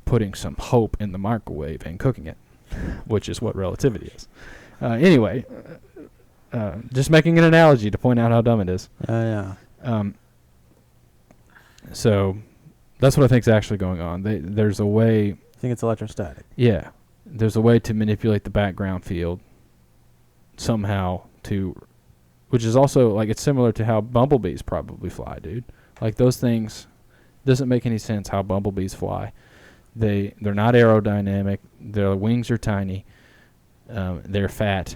putting some hope in the microwave and cooking it, which is what relativity is. Anyway, just making an analogy to point out how dumb it is. Yeah. So that's what I think is actually going on. There's a way. I think it's electrostatic. Yeah. There's a way to manipulate the background field somehow which is also like it's similar to how bumblebees probably fly, dude. Like those things doesn't make any sense how bumblebees fly. They're not aerodynamic. Their wings are tiny. They're fat.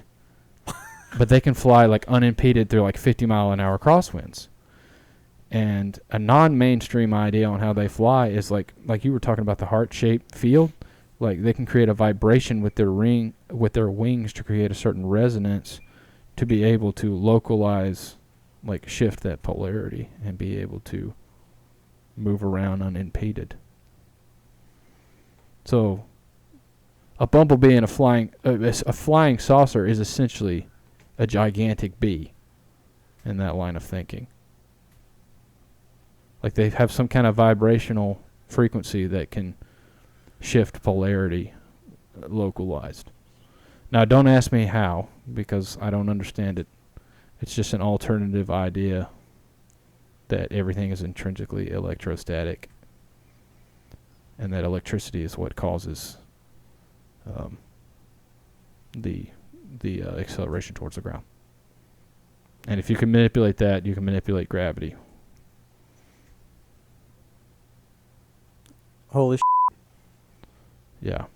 But they can fly like unimpeded through like 50-mile-an-hour crosswinds. And a non-mainstream idea on how they fly is like you were talking about the heart-shaped field. Like they can create a vibration with their wings to create a certain resonance to be able to localize, like shift that polarity and be able to move around unimpeded. So a bumblebee and a flying saucer is essentially a gigantic bee in that line of thinking. Like they have some kind of vibrational frequency that can shift polarity localized. Now, don't ask me how, because I don't understand it. It's just an alternative idea that everything is intrinsically electrostatic and that electricity is what causes the acceleration towards the ground. And if you can manipulate that, you can manipulate gravity. Holy Yeah.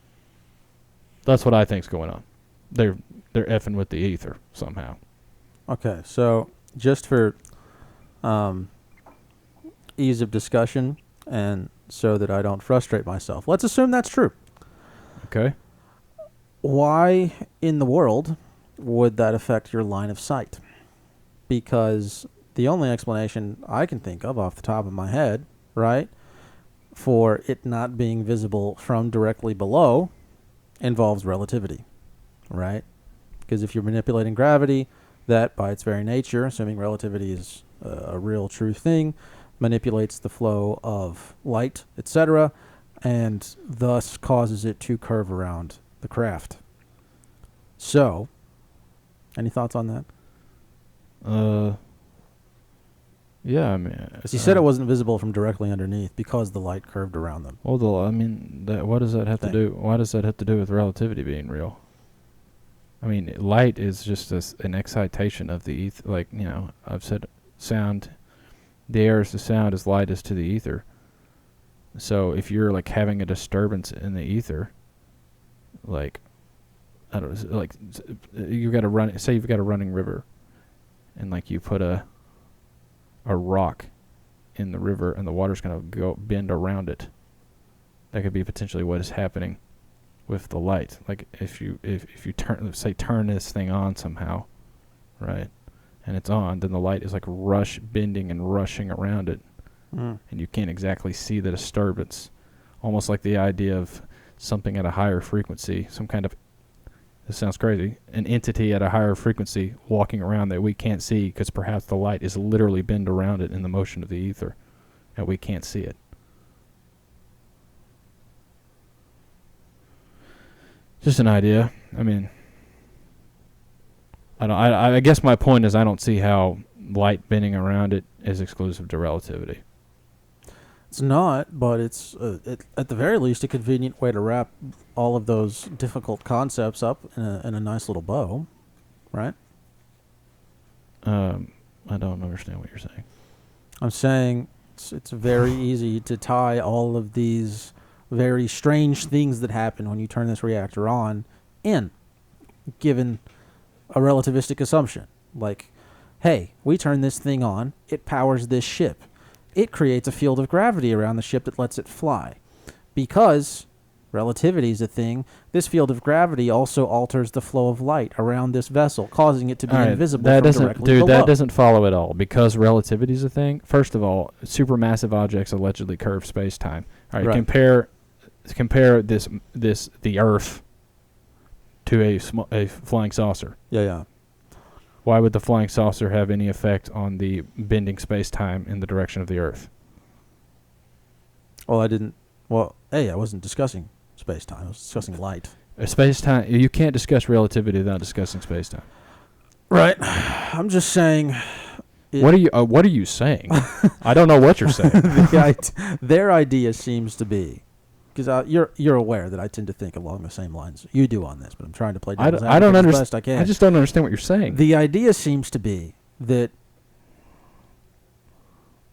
That's what I think's going on. They're effing with the ether somehow. Okay, so just for ease of discussion and so that I don't frustrate myself, let's assume that's true. Okay. Why in the world would that affect your line of sight? Because the only explanation I can think of off the top of my head, right, for it not being visible from directly below involves relativity, right? Because if you're manipulating gravity, that by its very nature, assuming relativity is a real true thing, manipulates the flow of light, etc., and thus causes it to curve around the craft. So, any thoughts on that? Yeah, I mean... You said it wasn't visible from directly underneath because the light curved around them. Well, what does that have to do? Why does that have to do with relativity being real? I mean, light is just an excitation of the ether. Like, I've said sound, the air is to sound as light is to the ether. So if you're like having a disturbance in the ether, like, I don't know, like you've got a running river, and like you put a rock in the river and the water's going to go bend around it. That could be potentially what is happening with the light. Like if you turn this thing on somehow, right, and it's on, then the light is like bending and rushing around it, and you can't exactly see the disturbance. Almost like the idea of something at a higher frequency, some kind of, this sounds crazy, an entity at a higher frequency walking around that we can't see because perhaps the light is literally bent around it in the motion of the ether, and we can't see it. Just an idea. I mean, I guess my point is I don't see how light bending around it is exclusive to relativity. It's not, but it's at the very least a convenient way to wrap all of those difficult concepts up in a nice little bow, right? I don't understand what you're saying. I'm saying it's very easy to tie all of these very strange things that happen when you turn this reactor on in, given a relativistic assumption. Like, hey, we turn this thing on, it powers this ship. it creates a field of gravity around the ship that lets it fly. Because relativity is a thing, this field of gravity also alters the flow of light around this vessel, causing it to be invisible that from doesn't, directly dude, below. that doesn't follow at all. Because relativity is a thing. First of all, supermassive objects allegedly curve space-time. All right, Right. compare the Earth to a flying saucer. Yeah. Why would the flying saucer have any effect on the bending space-time in the direction of the Earth? Well, I wasn't discussing space-time. I was discussing light. Space-time. You can't discuss relativity without discussing space-time. Right. I'm just saying. What are you saying? I don't know what you're saying. Their idea seems to be, because you're aware that I tend to think along the same lines you do on this, but I'm trying to play devil's advocate as best I can. I just don't understand what you're saying. The idea seems to be that,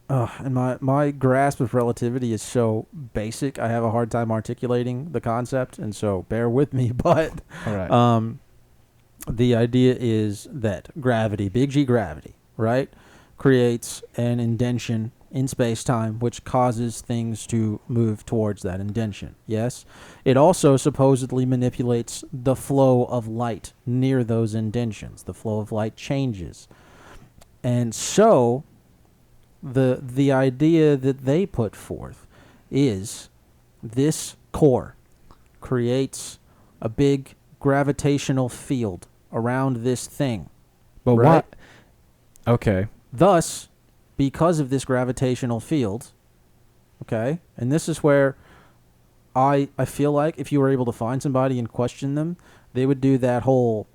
and my grasp of relativity is so basic, I have a hard time articulating the concept, and so bear with me. But All right. the idea is that gravity, big G gravity, right, creates an indention in space-time, which causes things to move towards that indention. Yes? It also supposedly manipulates the flow of light near those indentions. The flow of light changes. And so, the idea that they put forth is this core creates a big gravitational field around this thing. But right? what? Okay. Thus, because of this gravitational field, okay, and this is where I feel like if you were able to find somebody and question them, they would do that whole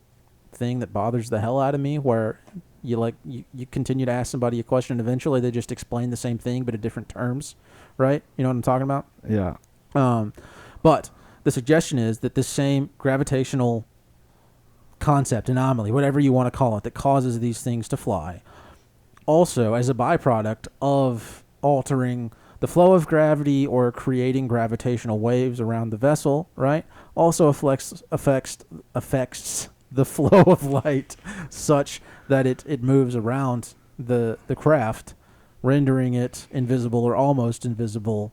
thing that bothers the hell out of me, where you continue to ask somebody a question and eventually they just explain the same thing but in different terms, right? You know what I'm talking about? Yeah. But the suggestion is that this same gravitational concept, anomaly, whatever you want to call it, that causes these things to fly, also as a byproduct of altering the flow of gravity or creating gravitational waves around the vessel, right, also affects the flow of light such that it moves around the craft, rendering it invisible or almost invisible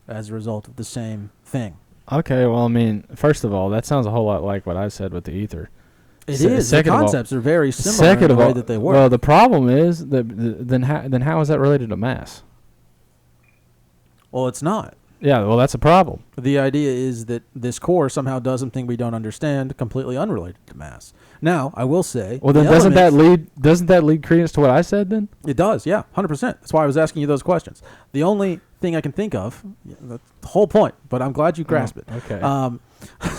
as a result of the same thing. Okay, well, I mean, first of all, that sounds a whole lot like what I said with the ether. It is. The concepts are very similar second in the of way all, that they work. well, the problem is that then how is that related to mass? Well, it's not. Yeah, well, that's a problem. The idea is that this core somehow does something we don't understand, completely unrelated to mass. Now, I will say, well, then doesn't that lead credence to what I said then? It does, yeah, 100%. That's why I was asking you those questions. The only thing I can think of, that's the whole point, but I'm glad you grasp it. Okay.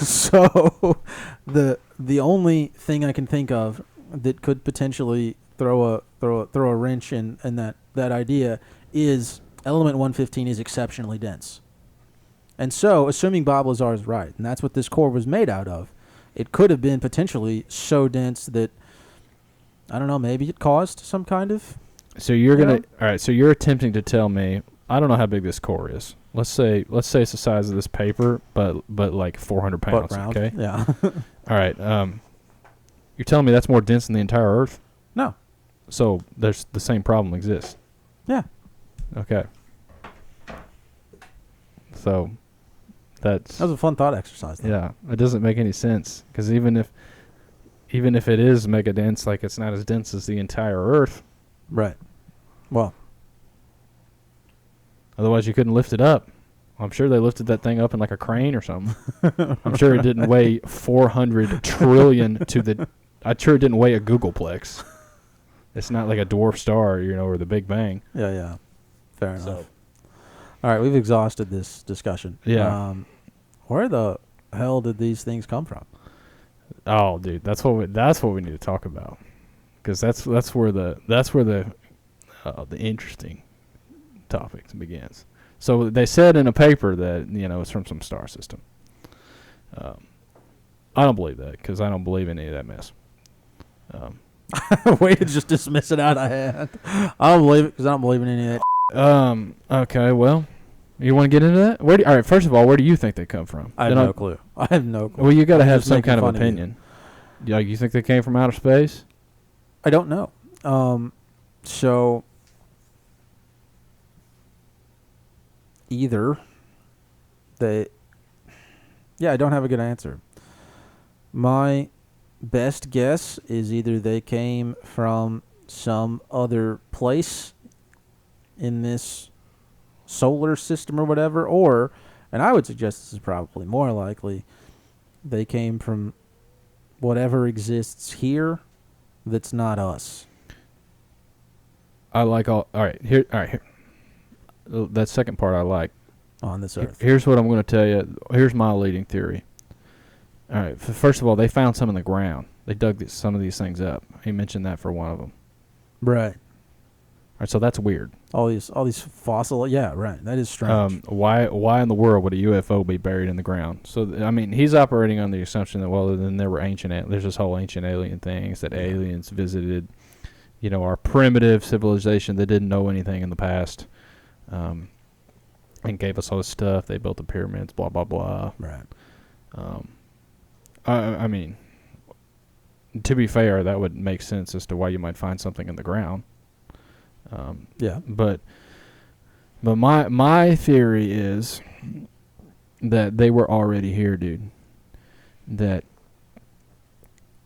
So the only thing I can think of that could potentially throw a wrench in that idea is element 115 is exceptionally dense. And so, assuming Bob Lazar is right, and that's what this core was made out of, it could have been potentially so dense that, I don't know, maybe it caused some kind of... So you're all right, so you're attempting to tell me, I don't know how big this core is. Let's say it's the size of this paper, but like 400 pounds, okay? Yeah. All right, you're telling me that's more dense than the entire Earth? No. So there's the same problem exists? Yeah. Okay. So... That was a fun thought exercise, though. Yeah, it doesn't make any sense, because even if it is mega dense, like, it's not as dense as the entire Earth. Right. Well, otherwise you couldn't lift it up. I'm sure they lifted that thing up in like a crane or something. I'm sure it didn't weigh 400 trillion I'm sure it didn't weigh a Googleplex. It's not like a dwarf star, or the Big Bang. Yeah. Fair enough. All right, we've exhausted this discussion. Yeah. Where the hell did these things come from? Oh, dude, that's what we need to talk about, because that's where the interesting topic begins. So they said in a paper that it's from some star system. I don't believe that, because I don't believe in any of that mess. Way to just dismiss it out of hand. I don't believe it because I don't believe in any of that. Okay, well, you want to get into that? All right, first of all, where do you think they come from? I have no clue. Well, you got to have some kind of opinion. You think they came from outer space? I don't know. So either they... Yeah, I don't have a good answer. My best guess is either they came from some other place in this solar system or whatever, or, and I would suggest this is probably more likely, they came from whatever exists here that's not us. I like all right, here. That second part I like. On this earth. Here's what I'm going to tell you. Here's my leading theory. All right. First of all, they found some in the ground. They dug some of these things up. He mentioned that for one of them. Right. All right, so that's weird. All these fossil... Yeah, right. That is strange. Why in the world would a UFO be buried in the ground? So, I mean, he's operating on the assumption that, well, then there were there's this whole ancient alien things that aliens visited, our primitive civilization that didn't know anything in the past, and gave us all this stuff. They built the pyramids, blah, blah, blah. Right. I mean, to be fair, that would make sense as to why you might find something in the ground. Yeah. But my theory is that they were already here, dude. That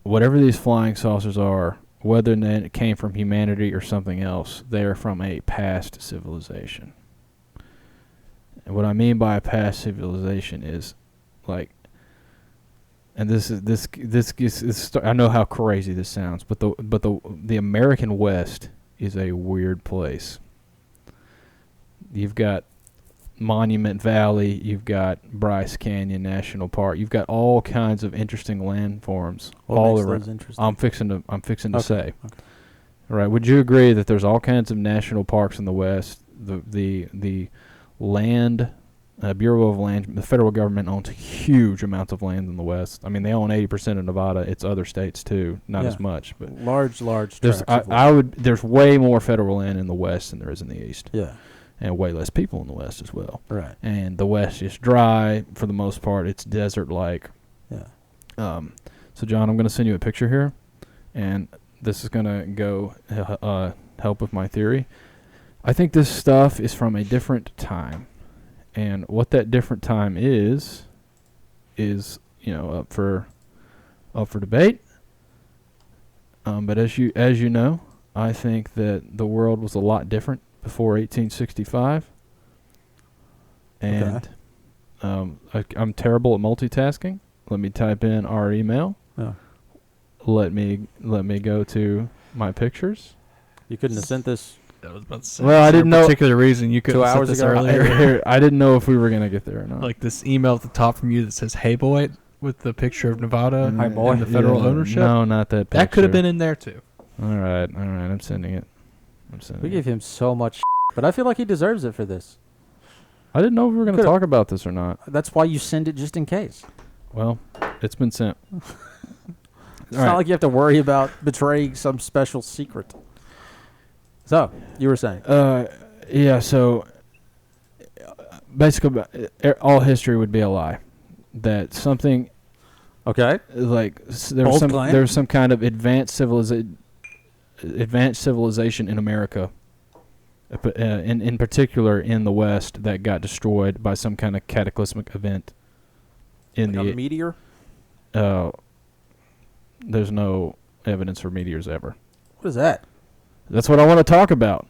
whatever these flying saucers are, whether it came from humanity or something else, they are from a past civilization. And what I mean by a past civilization is, like, and I know how crazy this sounds, but the American West is a weird place. You've got Monument Valley, you've got Bryce Canyon National Park, you've got all kinds of interesting landforms all around. I'm fixing to say. Okay. All right, would you agree that there's all kinds of national parks in the West? The land Bureau of Land, the federal government owns huge amounts of land in the West. I mean, they own 80% of Nevada. It's other states too, not as much, but large there's there's way more federal land in the West than there is in the East. Yeah. And way less people in the West as well. Right. And the West is dry for the most part. It's desert-like. Yeah. So, John, I'm going to send you a picture here, and this is going to go help with my theory. I think this stuff is from a different time. And what that different time is up for debate. But as you know, I think that the world was a lot different before 1865. And I'm terrible at multitasking. Let me type in our email. Oh. Let me go to my pictures. You couldn't have sent this. I was about to say. Well, I didn't know. Particular reason you couldn't 2 have hours sent this ago. earlier. I didn't know if we were gonna get there or not. Like this email at the top from you that says "Hey boy" with the picture of Nevada Hi, boy. and the federal ownership. No, not that picture. That could have been in there too. All right. I'm sending it. We gave him so much, but I feel like he deserves it for this. I didn't know if we were gonna talk about this or not. That's why you send it just in case. Well, it's been sent. It's not like you have to worry about betraying some special secret. So, you were saying? Yeah, so basically all history would be a lie. That something... Okay. Like, there's some kind of advanced civilization in America, in particular in the West, that got destroyed by some kind of cataclysmic event. A meteor? There's no evidence for meteors ever. What is that? That's what I want to talk about.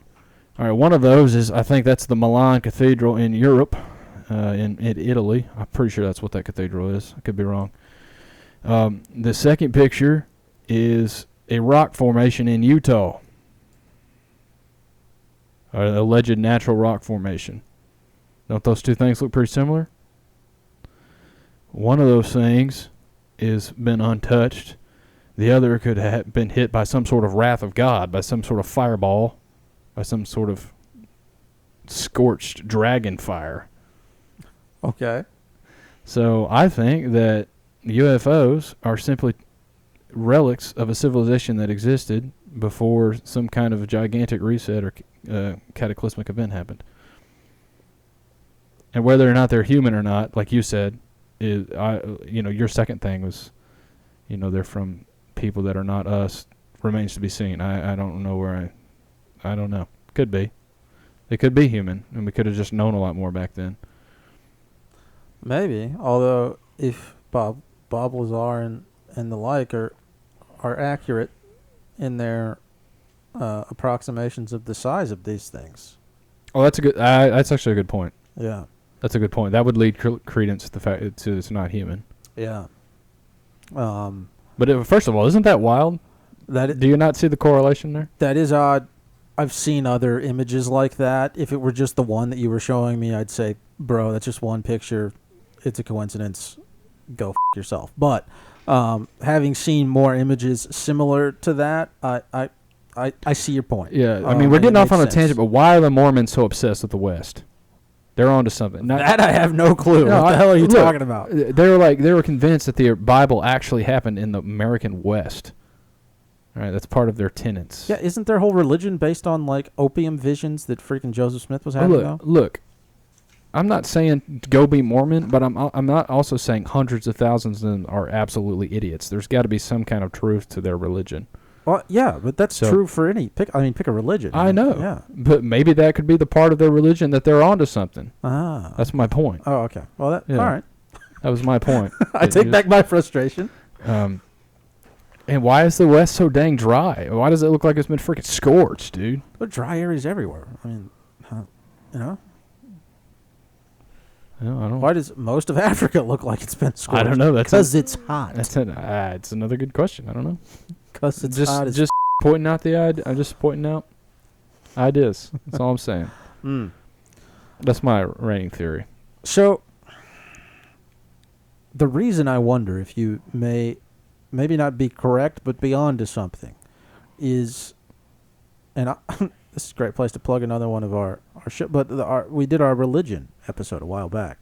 All right, one of those is, I think that's the Milan Cathedral in Europe, in Italy. I'm pretty sure that's what that cathedral is. I could be wrong. The second picture is a rock formation in Utah. An alleged natural rock formation. Don't those two things look pretty similar? One of those things is been untouched. The other could have been hit by some sort of wrath of God, by some sort of fireball, by some sort of scorched dragon fire. Okay. So I think that UFOs are simply relics of a civilization that existed before some kind of gigantic reset or cataclysmic event happened. And whether or not they're human or not, like you said, your second thing was, they're from people that are not us, remains to be seen. I don't know I don't know. Could be. It could be human, and we could have just known a lot more back then. Maybe, although if Bob Lazar and the like are accurate in their approximations of the size of these things. Oh, that's a good. That's actually a good point. Yeah. That's a good point. That would lead credence to the fact it's not human. Yeah. But first of all, isn't that wild? Do you not see the correlation there? That is odd. I've seen other images like that. If it were just the one that you were showing me, I'd say, bro, that's just one picture. It's a coincidence. Go f*** yourself. But having seen more images similar to that, I see your point. Yeah, I mean, we're getting off on a tangent, but why are the Mormons so obsessed with the West? They're onto something. That I have no clue. What the hell are you talking about? They were convinced that the Bible actually happened in the American West. All right, that's part of their tenets. Yeah, isn't their whole religion based on like opium visions that freaking Joseph Smith was having? Look, I'm not saying go be Mormon, but I'm not also saying hundreds of thousands of them are absolutely idiots. There's got to be some kind of truth to their religion. Well, yeah, but that's true for any pick a religion. I know. Yeah, but maybe that could be the part of their religion that they're onto something. Ah, that's my point. Oh, okay. Well, all right. That was my point. I take back my frustration. And why is the West so dang dry? Why does it look like it's been freaking scorched, dude? There are dry areas everywhere. I mean, you know. I don't. Why does most of Africa look like it's been scorched? I don't know. Because it's hot. It's another good question. I don't know. Because it's just pointing out the idea. I'm just pointing out ideas. That's all I'm saying. That's my reigning theory. So, the reason I wonder if you maybe not be correct, but be on to something, is, and this is a great place to plug another one of our show, but we did our religion episode a while back,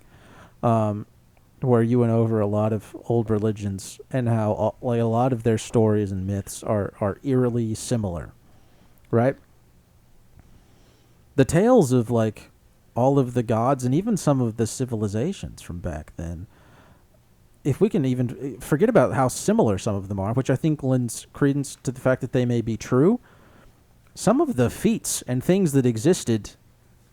where you went over a lot of old religions and how like a lot of their stories and myths are eerily similar, right? The tales of like all of the gods and even some of the civilizations from back then, if we can even forget about how similar some of them are, which I think lends credence to the fact that they may be true, some of the feats and things that existed,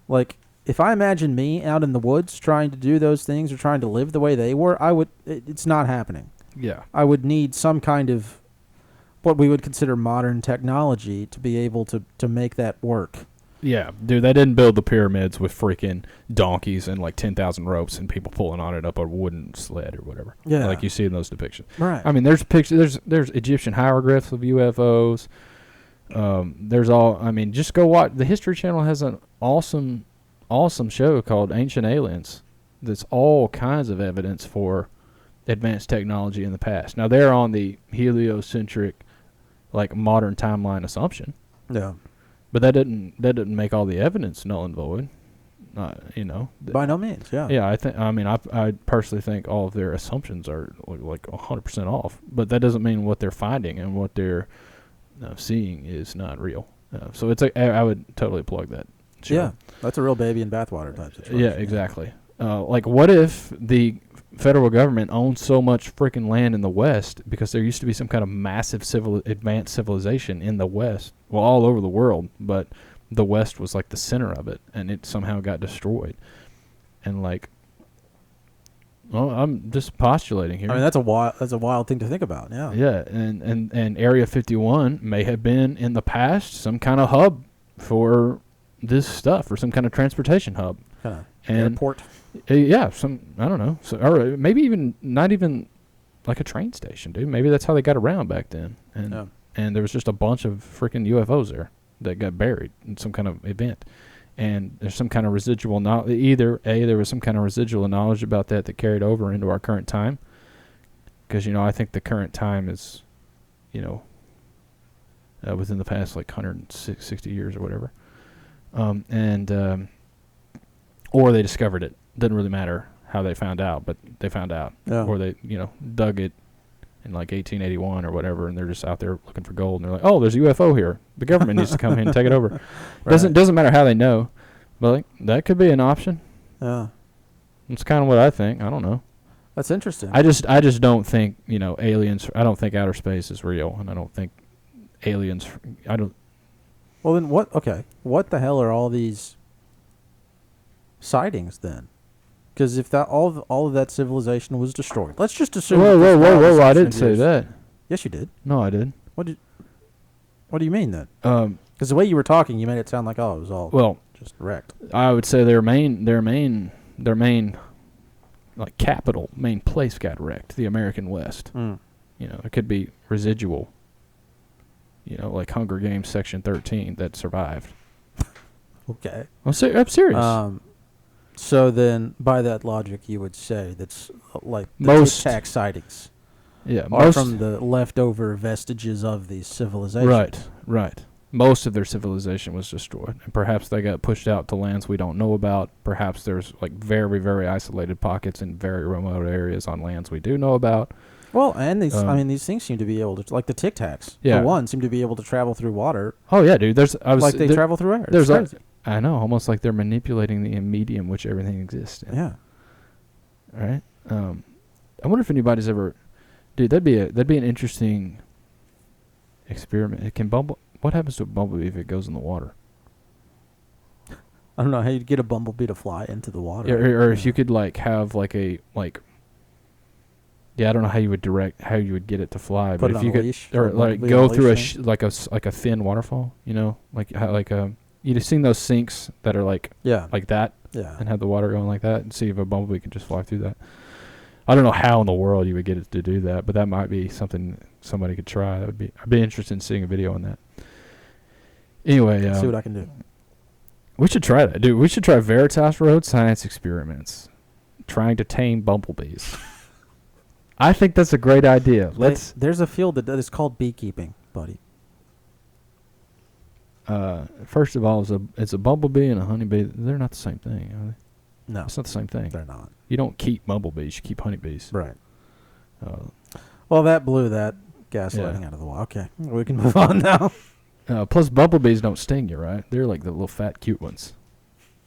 like if I imagine me out in the woods trying to do those things or trying to live the way they were, it's not happening. Yeah. I would need some kind of what we would consider modern technology to be able to make that work. Yeah, dude, they didn't build the pyramids with freaking donkeys and like 10,000 ropes and people pulling on it up a wooden sled or whatever. Yeah, like you see in those depictions. Right. I mean, there's pictures. There's Egyptian hieroglyphs of UFOs. There's all. I mean, just go watch. The History Channel has an awesome show called Ancient Aliens. That's all kinds of evidence for advanced technology in the past. Now they're on the heliocentric, like modern timeline assumption. Yeah. But that didn't make all the evidence null and void. By no means, yeah. Yeah, I personally think all of their assumptions are like 100% off. But that doesn't mean what they're finding and what they're seeing is not real. So I would totally plug that show. Yeah, that's a real baby in bathwater type situation. Yeah, exactly. Like, what if the federal government owns so much freaking land in the West because there used to be some kind of massive advanced civilization in the West, well, all over the world, but the West was like the center of it, and it somehow got destroyed. And like, well, I'm just postulating here. I mean, that's a wild thing to think about. Yeah. Yeah, and Area 51 may have been in the past some kind of hub for this stuff, or some kind of transportation hub. Kind of airport. Yeah, I don't know. So, or maybe even not even like a train station, dude. Maybe that's how they got around back then. And there was just a bunch of freaking UFOs there that got buried in some kind of event. And there's some kind of residual knowledge. Either there was some kind of residual knowledge about that carried over into our current time. Because, I think the current time is, within the past like 160 years or whatever. Or they discovered it. Doesn't really matter how they found out, but they found out. Yeah. Or they, dug it in like 1881 or whatever, and they're just out there looking for gold, and they're like, oh, there's a UFO here. The government needs to come in and take it over. Right. Doesn't matter how they know, but like, that could be an option. Yeah. That's kind of what I think. I don't know. That's interesting. I just don't think, aliens, I don't think outer space is real, and I don't think aliens, Well, then what the hell are all these sightings then? Because if that all of that civilization was destroyed, let's just assume. Whoa! I didn't say that. Yes, you did. No, I did. What do you mean then? Because the way you were talking, you made it sound like it was all just wrecked. I would say their main like capital, main place got wrecked. The American West. Mm. You know, it could be residual. You know, like Hunger Games Section 13 that survived. Okay. I'm serious. So then, by that logic, you would say that's like the Most Tic Tac sightings are from the leftover vestiges of these civilizations. Right. Most of their civilization was destroyed, and perhaps they got pushed out to lands we don't know about. Perhaps there's like very, very isolated pockets in very remote areas on lands we do know about. Well, and these these things seem to be able to, like the Tic Tacs, for one, seem to be able to travel through water. Oh yeah, dude. They travel through air. It's crazy. I know, almost like they're manipulating the medium which everything exists in. Yeah. All right. I wonder if anybody's ever, dude. That'd be an interesting experiment. What happens to a bumblebee if it goes in the water? I don't know how you'd get a bumblebee to fly into the water. Or if you could have I don't know how you would get it to fly, Put but if it you on a could, leash, or like leash go through thing. like a thin waterfall, you know, you've seen those sinks that are like that, and have the water going like that, and see if a bumblebee can just fly through that. I don't know how in the world you would get it to do that, but that might be something somebody could try. I'd be interested in seeing a video on that. Anyway, see what I can do. We should try that, dude. We should try Veritas road science experiments, trying to tame bumblebees. I think that's a great idea. There's a field that is called beekeeping, buddy. First of all, it's a bumblebee and a honeybee. They're not the same thing, are they? No, it's not the same thing. They're not. You don't keep bumblebees; you keep honeybees. Right. Well, that blew that gaslighting out of the wall. Okay, we can move on now. Plus, bumblebees don't sting you, right? They're like the little fat, cute ones.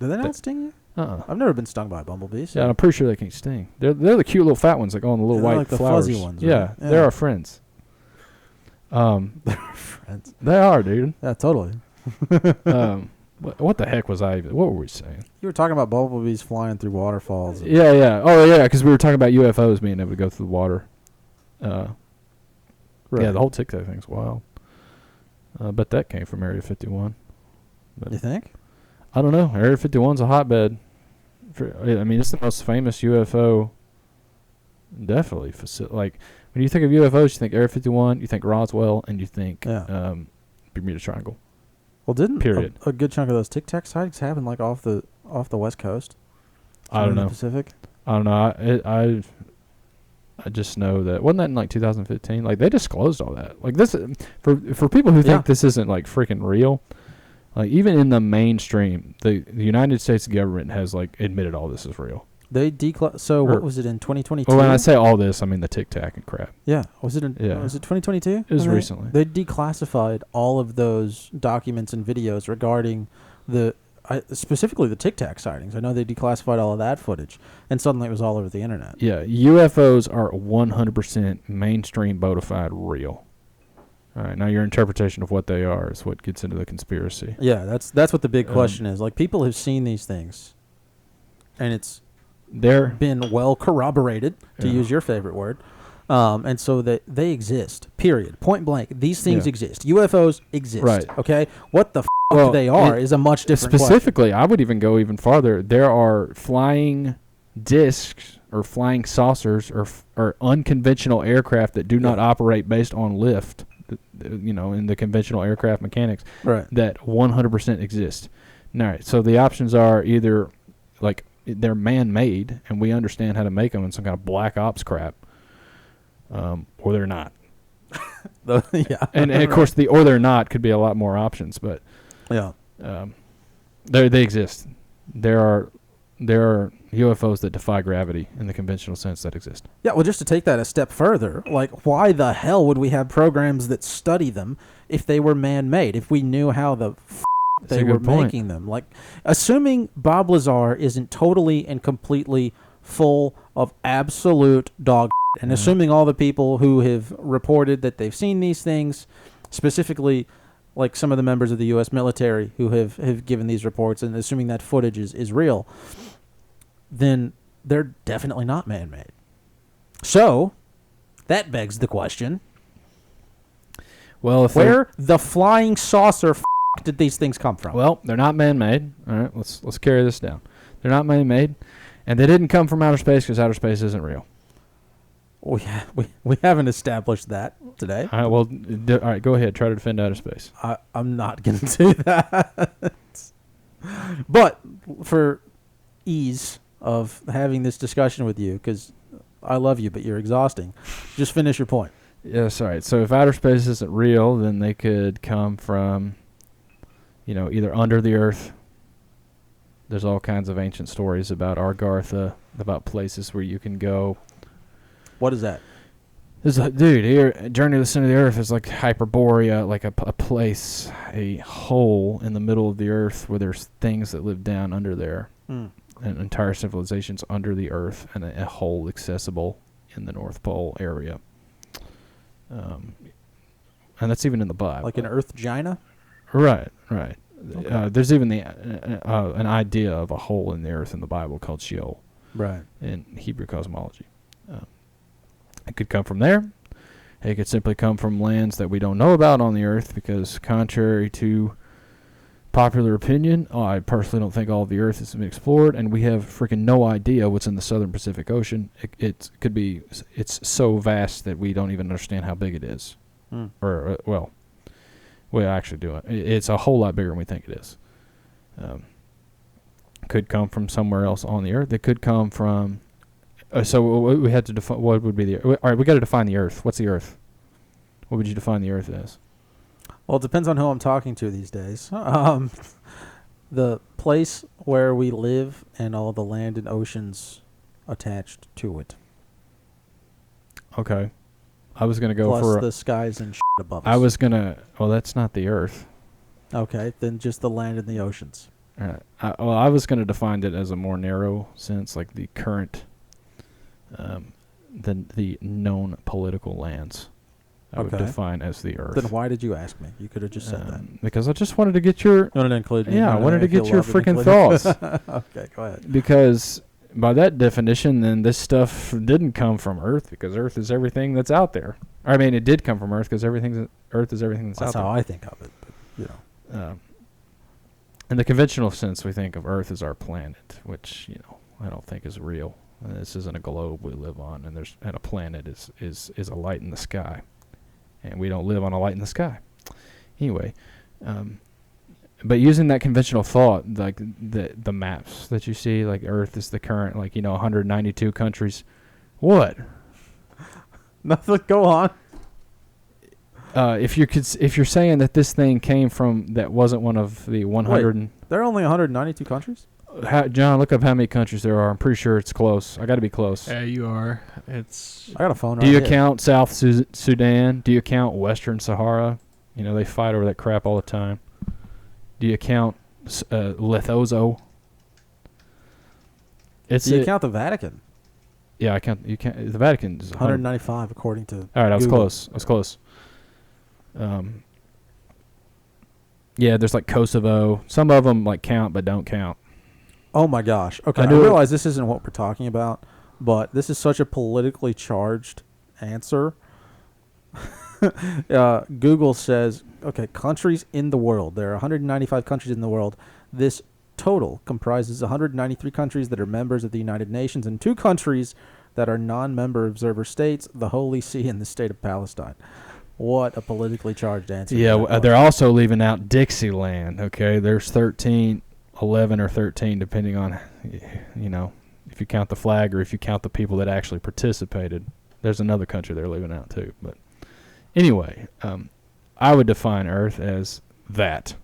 Do they not sting you? I've never been stung by bumblebees. Yeah, I'm pretty sure they can sting. They're the cute little fat ones that go on the little white like the flowers. fuzzy ones. Yeah, right? they're our friends. They're our friends. They are, dude. Yeah, totally. What the heck was I even? What were we saying? You were talking about bumblebees flying through waterfalls. Yeah. Oh, yeah, because we were talking about UFOs being able to go through the water. Right. Yeah, the whole Tic Tac thing's wild. But that came from Area 51. You think? I don't know. Area 51's a hotbed. It's the most famous UFO. Definitely. Like, when you think of UFOs, you think Area 51, you think Roswell, and you think Bermuda Triangle. Well, didn't period. A good chunk of those Tic Tac sightings happen like off the West Coast? I don't know. The Pacific? I don't know. I just know that wasn't that in like 2015. Like they disclosed all that. Like this for people who think this isn't like freaking real. Like even in the mainstream, the United States government has like admitted all this is real. They what was it in 2022? Well, when I say all this, I mean the Tic Tac and crap. Yeah, was it 2022? It was recently. They declassified all of those documents and videos regarding specifically the Tic Tac sightings. I know they declassified all of that footage, and suddenly it was all over the internet. Yeah, UFOs are 100% mainstream bona fide real. All right, now your interpretation of what they are is what gets into the conspiracy. Yeah, that's what the big question is. Like people have seen these things, and they're been well corroborated, to use your favorite word. And so they exist, period. Point blank. These things exist. UFOs exist. Right. Okay? What the they are is a much different specifically, question. I would even go even farther. There are flying discs or flying saucers or unconventional aircraft that do not operate based on lift, in the conventional aircraft mechanics, that 100% exist. All right, so the options are either like they're man-made and we understand how to make them in some kind of black ops crap, or they're not. And of course the or they're not could be a lot more options, but they exist. There are UFOs that defy gravity in the conventional sense that exist. Yeah, well, just to take that a step further, like why the hell would we have programs that study them if they were man-made? If we knew how they were making them, like assuming Bob Lazar isn't totally and completely full of absolute dog. And assuming all the people who have reported that they've seen these things, specifically like some of the members of the U.S. military who have given these reports, and assuming that footage is real, then they're definitely not man-made. So, that begs the question, Well, if where the flying saucer did these things come from? well, they're not man-made. All right, let's carry this down. They're not man-made, and they didn't come from outer space because outer space isn't real. We haven't established that today. All right, well, all right, go ahead. Try to defend outer space. I'm not going to do that. But for ease of having this discussion with you, because I love you, but you're exhausting, just finish your point. Yes, all right. So if outer space isn't real, then they could come from, either under the earth. There's all kinds of ancient stories about Argartha, about places where you can go. What is that? Dude, here, Journey to the Center of the Earth is like Hyperborea, like a place, a hole in the middle of the earth where there's things that live down under there. And entire civilizations under the earth, and a hole accessible in the North Pole area. And that's even in the Bible. Like an Earth Gina? Right. Okay. There's even an idea of a hole in the earth in the Bible called Sheol. Right. In Hebrew cosmology. It could come from there. It could simply come from lands that we don't know about on the earth because, contrary to popular opinion, I personally don't think all of the earth has been explored, and we have freaking no idea what's in the southern Pacific Ocean. It's so vast that we don't even understand how big it is. We actually do it. It's a whole lot bigger than we think it is. Could come from somewhere else on the earth. It could come from... so we had to define... What would be the... All right, we got to define the earth. What's the earth? What would you define the earth as? Well, it depends on who I'm talking to these days. The place where we live and all the land and oceans attached to it. Okay. I was going to go Plus for... the skies and above us. I was going to... Well, that's not the earth. Okay, then just the land and the oceans. All right. I was going to define it as a more narrow sense, like the current... the known political lands. I would define as the earth. Then why did you ask me? You could have just said that. Because I just wanted to get your... You wanted to include me? Yeah, I wanted to get your freaking thoughts. Okay, go ahead. Because by that definition, then this stuff didn't come from Earth, because Earth is everything that's out there. I mean, it did come from Earth, because Earth is everything that's out there. That's how I think of it. But, in the conventional sense, we think of Earth as our planet, which, I don't think is real. This isn't a globe we live on, and a planet is a light in the sky. And we don't live on a light in the sky. Anyway, but using that conventional thought, like the maps that you see, like Earth is the current, 192 countries. What? Nothing. Go on. If you're saying that this thing came from that wasn't one of the 100. Wait, there are only 192 countries? John, look up how many countries there are. I'm pretty sure it's close. I got to be close. Yeah, you are. I got a phone. Do you count South Sudan? Do you count Western Sahara? They fight over that crap all the time. Do you count Lesotho? Do you count the Vatican? Yeah, I count. You count the Vatican. Is 195 according to. All right, I was Google. close. Yeah, there's like Kosovo. Some of them count but don't count. Oh my gosh. Okay, I realize this isn't what we're talking about, but this is such a politically charged answer. Google says, countries in the world. There are 195 countries in the world. This total comprises 193 countries that are members of the United Nations and 2 countries that are non-member observer states, the Holy See and the state of Palestine. What a politically charged answer. Yeah, they're also leaving out Dixieland, okay? There's 11 or 13, depending on, if you count the flag or if you count the people that actually participated. There's another country they're leaving out too. But anyway, I would define Earth as that.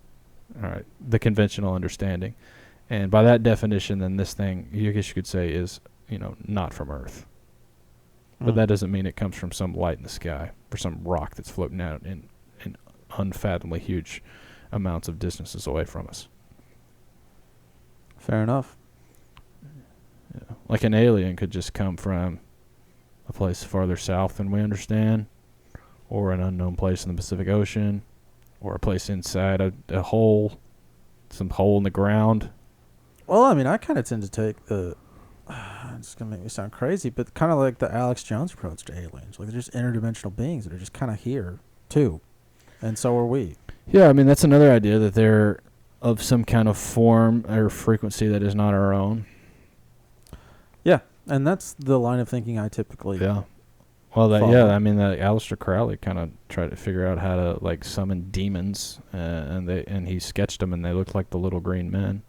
All right, the conventional understanding. And by that definition, then this thing, I guess you could say, is, not from Earth. But that doesn't mean it comes from some light in the sky or some rock that's floating out in unfathomably huge amounts of distances away from us. Fair enough. Yeah. Like an alien could just come from a place farther south than we understand, or an unknown place in the Pacific Ocean, or a place inside a hole, some hole in the ground. Well, I mean, I kind of tend to take the it's gonna make me sound crazy, but kind of like the Alex Jones approach to aliens. Like they're just interdimensional beings that are just kind of here too, and so are we. Yeah, I mean that's another idea that they're of some kind of form or frequency that is not our own. Yeah, and that's the line of thinking I typically. Yeah. Well, follow. I mean, Aleister Crowley kind of tried to figure out how to like summon demons, and he sketched them, and they looked like the little green men.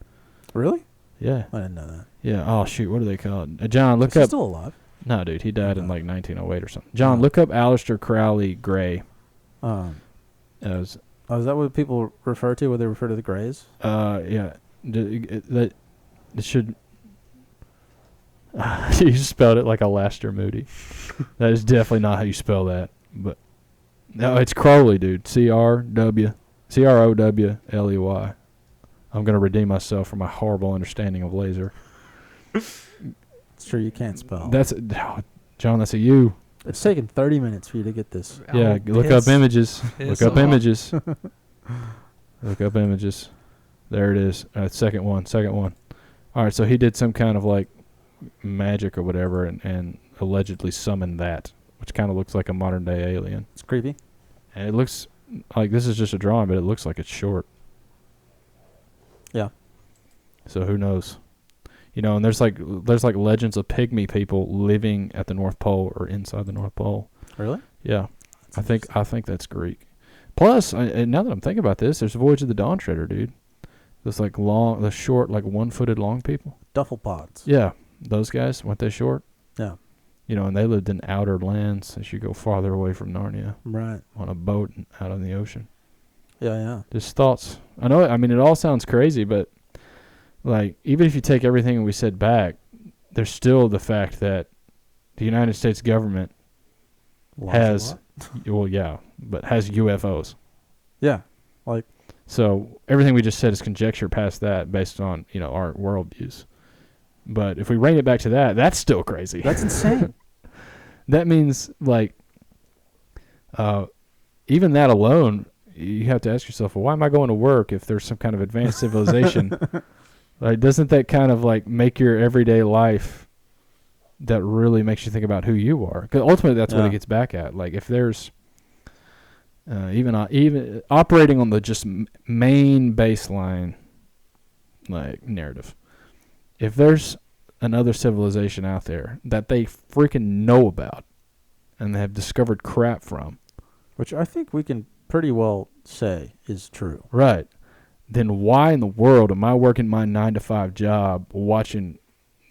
Really? Yeah. I didn't know that. Yeah. Oh shoot, what are they called? John, look Is he up. still alive? No, dude, he died in Okay. like 1908 or something. John, Oh. look up Aleister Crowley Gray. Is that what people refer to when they refer to the Greys? Yeah. That it should. You spelled it like a Laster Moody. That is definitely not how you spell that. But no, it's Crowley, dude. Crowley. I'm gonna redeem myself for my horrible understanding of Lazar. It's true you can't spell. John. That's a U. It's taken 30 minutes for you to get this. Yeah, look up images. Look up images. Look up images. There it is. Second one. All right, so he did some kind of like magic or whatever and allegedly summoned that, which kind of looks like a modern day alien. It's creepy. And it looks like this is just a drawing, but it looks like it's short. Yeah. So who knows? You know, and there's like legends of pygmy people living at the North Pole or inside the North Pole. Really? Yeah. I think that's Greek. Plus, and now that I'm thinking about this, there's Voyage of the Dawn Treader, dude. Those like long, the short, like 1-footed long people. Duffel pods. Yeah, those guys, weren't they short? Yeah. You know, and they lived in outer lands as you go farther away from Narnia Right. on a boat out on the ocean. Yeah. Just thoughts. I mean, it all sounds crazy, but like, even if you take everything we said back, there's still the fact that the United States government has UFOs. Yeah. Like, so everything we just said is conjecture past that based on, you know, our worldviews. But if we bring it back to that, that's still crazy. that's insane. That means, like, even that alone, you have to ask yourself, well, why am I going to work if there's some kind of advanced civilization? Like, doesn't that kind of, like, make your everyday life that really makes you think about who you are? Because ultimately that's what it gets back at. Like, if there's even operating on the just main baseline, like, narrative, if there's another civilization out there that they freaking know about and they have discovered crap from, which I think we can pretty well say is true. right, then why in the world am I working my 9-to-5 job watching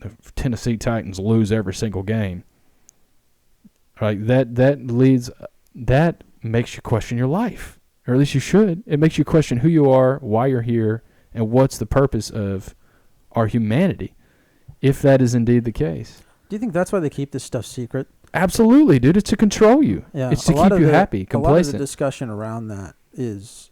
the Tennessee Titans lose every single game? Right, that makes you question your life, or at least you should. It makes you question who you are, why you're here, and what's the purpose of our humanity, if that is indeed the case. Do you think that's why they keep this stuff secret? Absolutely, dude. It's to control you. Yeah, It's to keep you happy, A lot of complacent. the discussion around that is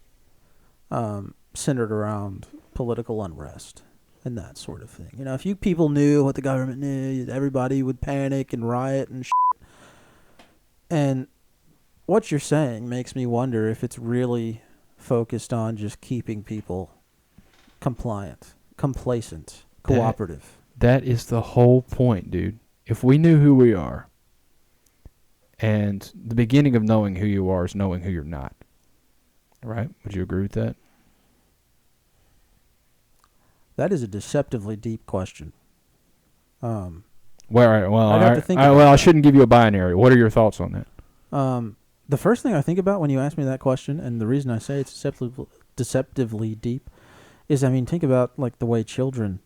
centered around political unrest and that sort of thing. You know, if you people knew what the government knew, everybody would panic and riot and shit. And what you're saying makes me wonder if it's really focused on just keeping people compliant, complacent, cooperative. That is the whole point, dude. If we knew who we are, and the beginning of knowing who you are is knowing who you're not, right? Would you agree with that? That is a deceptively deep question. Well, all right, well, I'd have to think about I that. shouldn't give you a binary. What are your thoughts on that? The first thing I think about when you ask me that question, and the reason I say it's deceptively deep, is, I mean, think about like the way children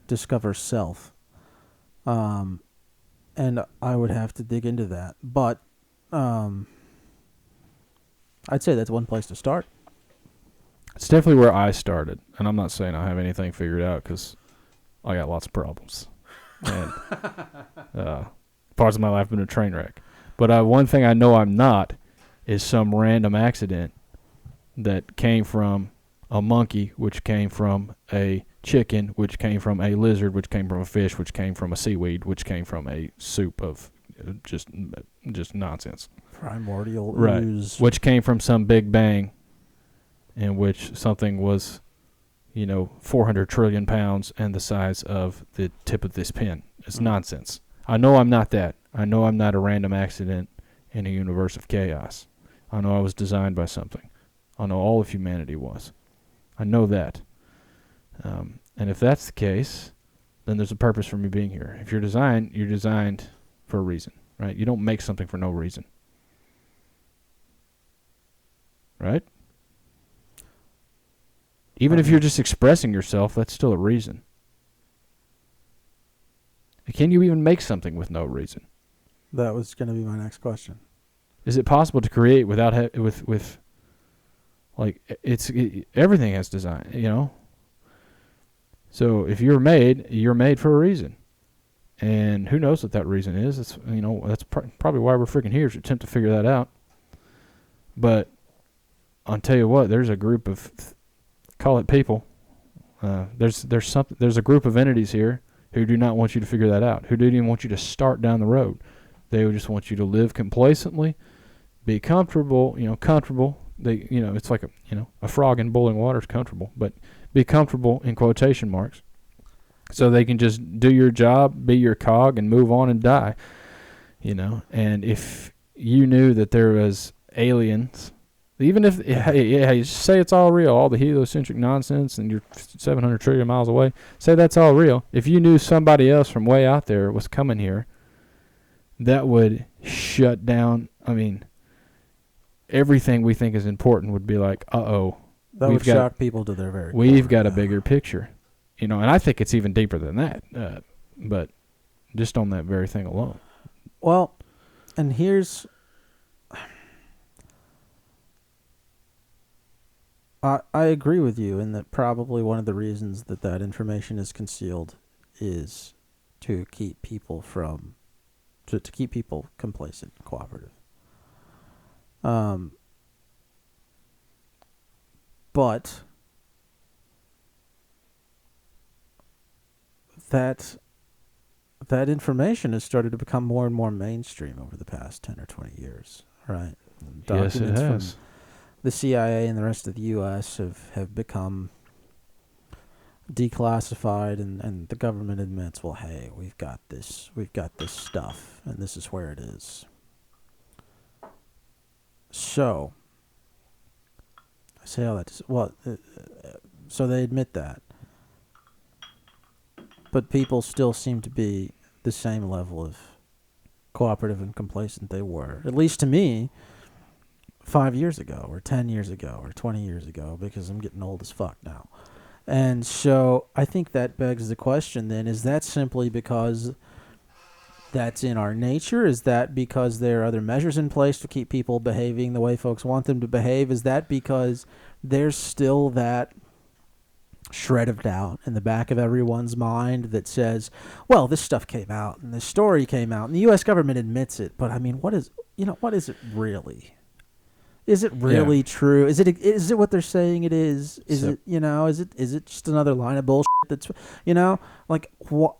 discover self. And I would have to dig into that. But I'd say that's one place to start. It's definitely where I started, and I'm not saying I have anything figured out because I got lots of problems. And parts of my life have been a train wreck. But one thing I know I'm not is some random accident that came from a monkey, which came from a chicken, which came from a lizard, which came from a fish, which came from a seaweed, which came from a soup of just nonsense. Primordial Right. ooze. Which came from some big bang in which something was, 400 trillion pounds and the size of the tip of this pen. It's nonsense. I know I'm not that. I know I'm not a random accident in a universe of chaos. I know I was designed by something. I know all of humanity was. I know that. And if that's the case, then there's a purpose for me being here. If you're designed for a reason, right? You don't make something for no reason. Right? Even if you're just expressing yourself, that's still a reason. Can you even make something with no reason? That was going to be my next question. Is it possible to create without everything has design, you know? So if you're made for a reason. And who knows what that reason is? It's, that's probably why we're freaking here, to attempt to figure that out. But I'll tell you what, there's a group of call it people. There's a group of entities here who do not want you to figure that out, who didn't even want you to start down the road. They would just want you to live complacently, be comfortable, comfortable. They, it's like a frog in boiling water is comfortable, but be comfortable in quotation marks, so they can just do your job, be your cog, and move on and die, And if you knew that there was aliens, even if, you say it's all real, all the heliocentric nonsense, and you're 700 trillion miles away, say that's all real. If you knew somebody else from way out there was coming here, that would shut down, everything we think is important would be like, uh-oh. That would shock people to their very core. We've got a bigger picture. And I think it's even deeper than that. But just on that very thing alone. Well, and here's... I agree with you in that probably one of the reasons that information is concealed is to keep people from... to keep people complacent and cooperative. But that information has started to become more and more mainstream over the past 10 or 20 years, right? Yes, it has. From the CIA and the rest of the U.S. have become declassified, and the government admits, well, hey, we've got this stuff, and this is where it is. So, I say all that so they admit that. But people still seem to be the same level of cooperative and complacent they were, at least to me, 5 years ago, or 10 years ago, or 20 years ago, because I'm getting old as fuck now. And so I think that begs the question then, is that simply because that's in our nature? Is that because there are other measures in place to keep people behaving the way folks want them to behave? Is that because there's still that shred of doubt in the back of everyone's mind that says, well, this stuff came out and this story came out and the U.S. government admits it, but what is it really? Is it really true? Is it what they're saying it is? Is it just another line of bullshit that's, what?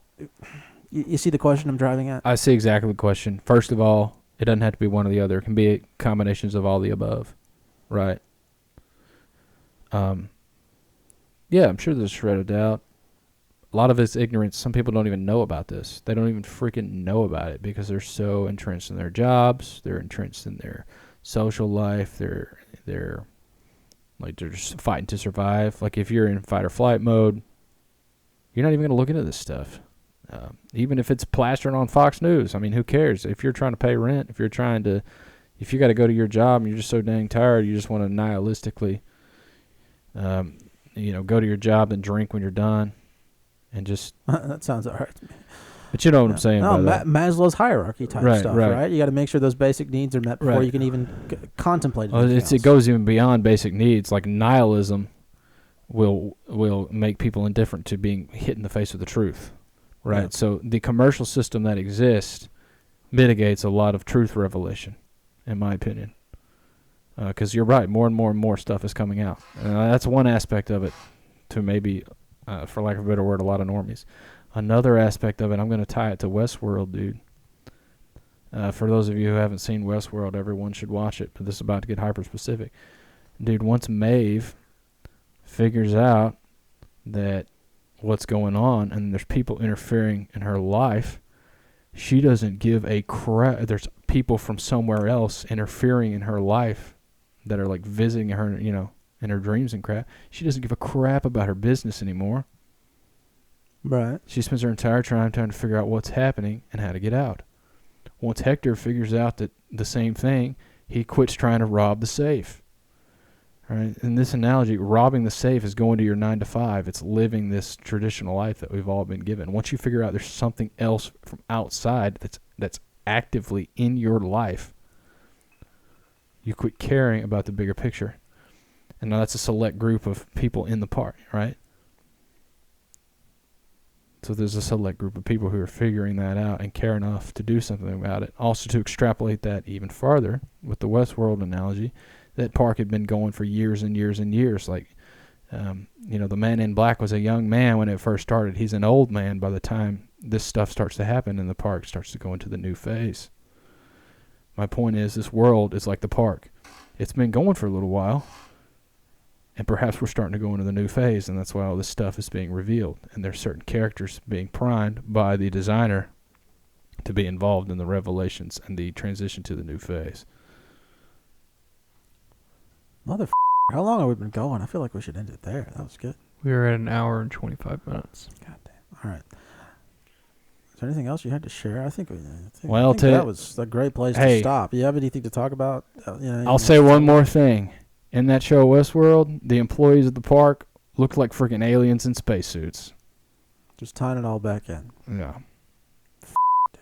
You see the question I'm driving at? I see exactly the question. First of all, it doesn't have to be one or the other. It can be combinations of all the above, right? Yeah, I'm sure there's a shred of doubt. A lot of it's ignorance. Some people don't even know about this. They don't even freaking know about it because they're so entrenched in their jobs. They're entrenched in their social life. They're just fighting to survive. Like if you're in fight or flight mode, you're not even going to look into this stuff. Even if it's plastering on Fox News, who cares? If you're trying to pay rent, if you got to go to your job and you're just so dang tired, you just want to nihilistically, go to your job and drink when you're done, and just that sounds all right to me. But you know what I'm saying? No, Maslow's hierarchy type stuff, right? You got to make sure those basic needs are met before you can even contemplate it. It goes even beyond basic needs. Like nihilism will make people indifferent to being hit in the face with the truth. Right, yeah. So the commercial system that exists mitigates a lot of truth revelation, in my opinion. Because you're right, more and more stuff is coming out. That's one aspect of it to maybe, for lack of a better word, a lot of normies. Another aspect of it, I'm going to tie it to Westworld, dude. For those of you who haven't seen Westworld, everyone should watch it, but this is about to get hyper-specific. Dude, once Maeve figures out that what's going on, and there's people interfering in her life, she doesn't give a crap. There's people from somewhere else interfering in her life that are like visiting her, in her dreams and crap. She doesn't give a crap about her business anymore. Right. She spends her entire time trying to figure out what's happening and how to get out. Once Hector figures out that the same thing, he quits trying to rob the safe. Right? In this analogy, robbing the safe is going to your 9 to 5. It's living this traditional life that we've all been given. Once you figure out there's something else from outside that's actively in your life, you quit caring about the bigger picture. And now that's a select group of people in the park, right? So there's a select group of people who are figuring that out and care enough to do something about it. Also, to extrapolate that even farther with the Westworld analogy, that park had been going for years and years and years. Like, the man in black was a young man when it first started. He's an old man by the time this stuff starts to happen and the park starts to go into the new phase. My point is, this world is like the park. It's been going for a little while, and perhaps we're starting to go into the new phase, and that's why all this stuff is being revealed. And there's certain characters being primed by the designer to be involved in the revelations and the transition to the new phase. Motherfucker, how long have we been going? I feel like we should end it there. That was good. We were at an hour and 25 minutes. God damn. All right. Is there anything else you had to share? I think that was a great place to stop. You have anything to talk about? I'll say one more thing. In that show Westworld, the employees of the park looked like freaking aliens in spacesuits. Just tying it all back in. Yeah. Dude.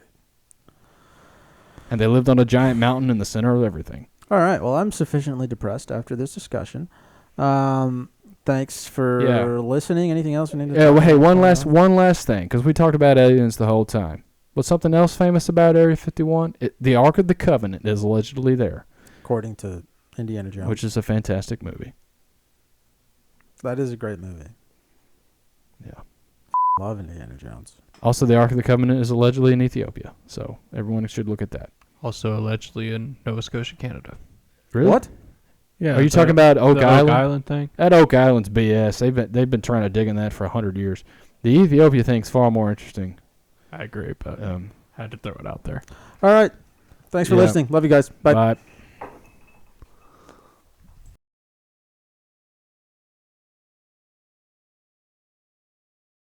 And they lived on a giant mountain in the center of everything. All right. Well, I'm sufficiently depressed after this discussion. Thanks for listening. Anything else we need to talk about? Hey, one last thing, because we talked about aliens the whole time. What's something else famous about Area 51? The Ark of the Covenant is allegedly there. According to Indiana Jones. Which is a fantastic movie. That is a great movie. Yeah. Love Indiana Jones. Also, the Ark of the Covenant is allegedly in Ethiopia, so everyone should look at that. Also allegedly in Nova Scotia, Canada. Really? What? Yeah. Are you talking about Oak Island? Oak Island thing? That Oak Island's BS. They've been trying to dig in that for 100 years. The Ethiopia thing's far more interesting. I agree, but had to throw it out there. All right. Thanks for listening. Love you guys. Bye. Bye.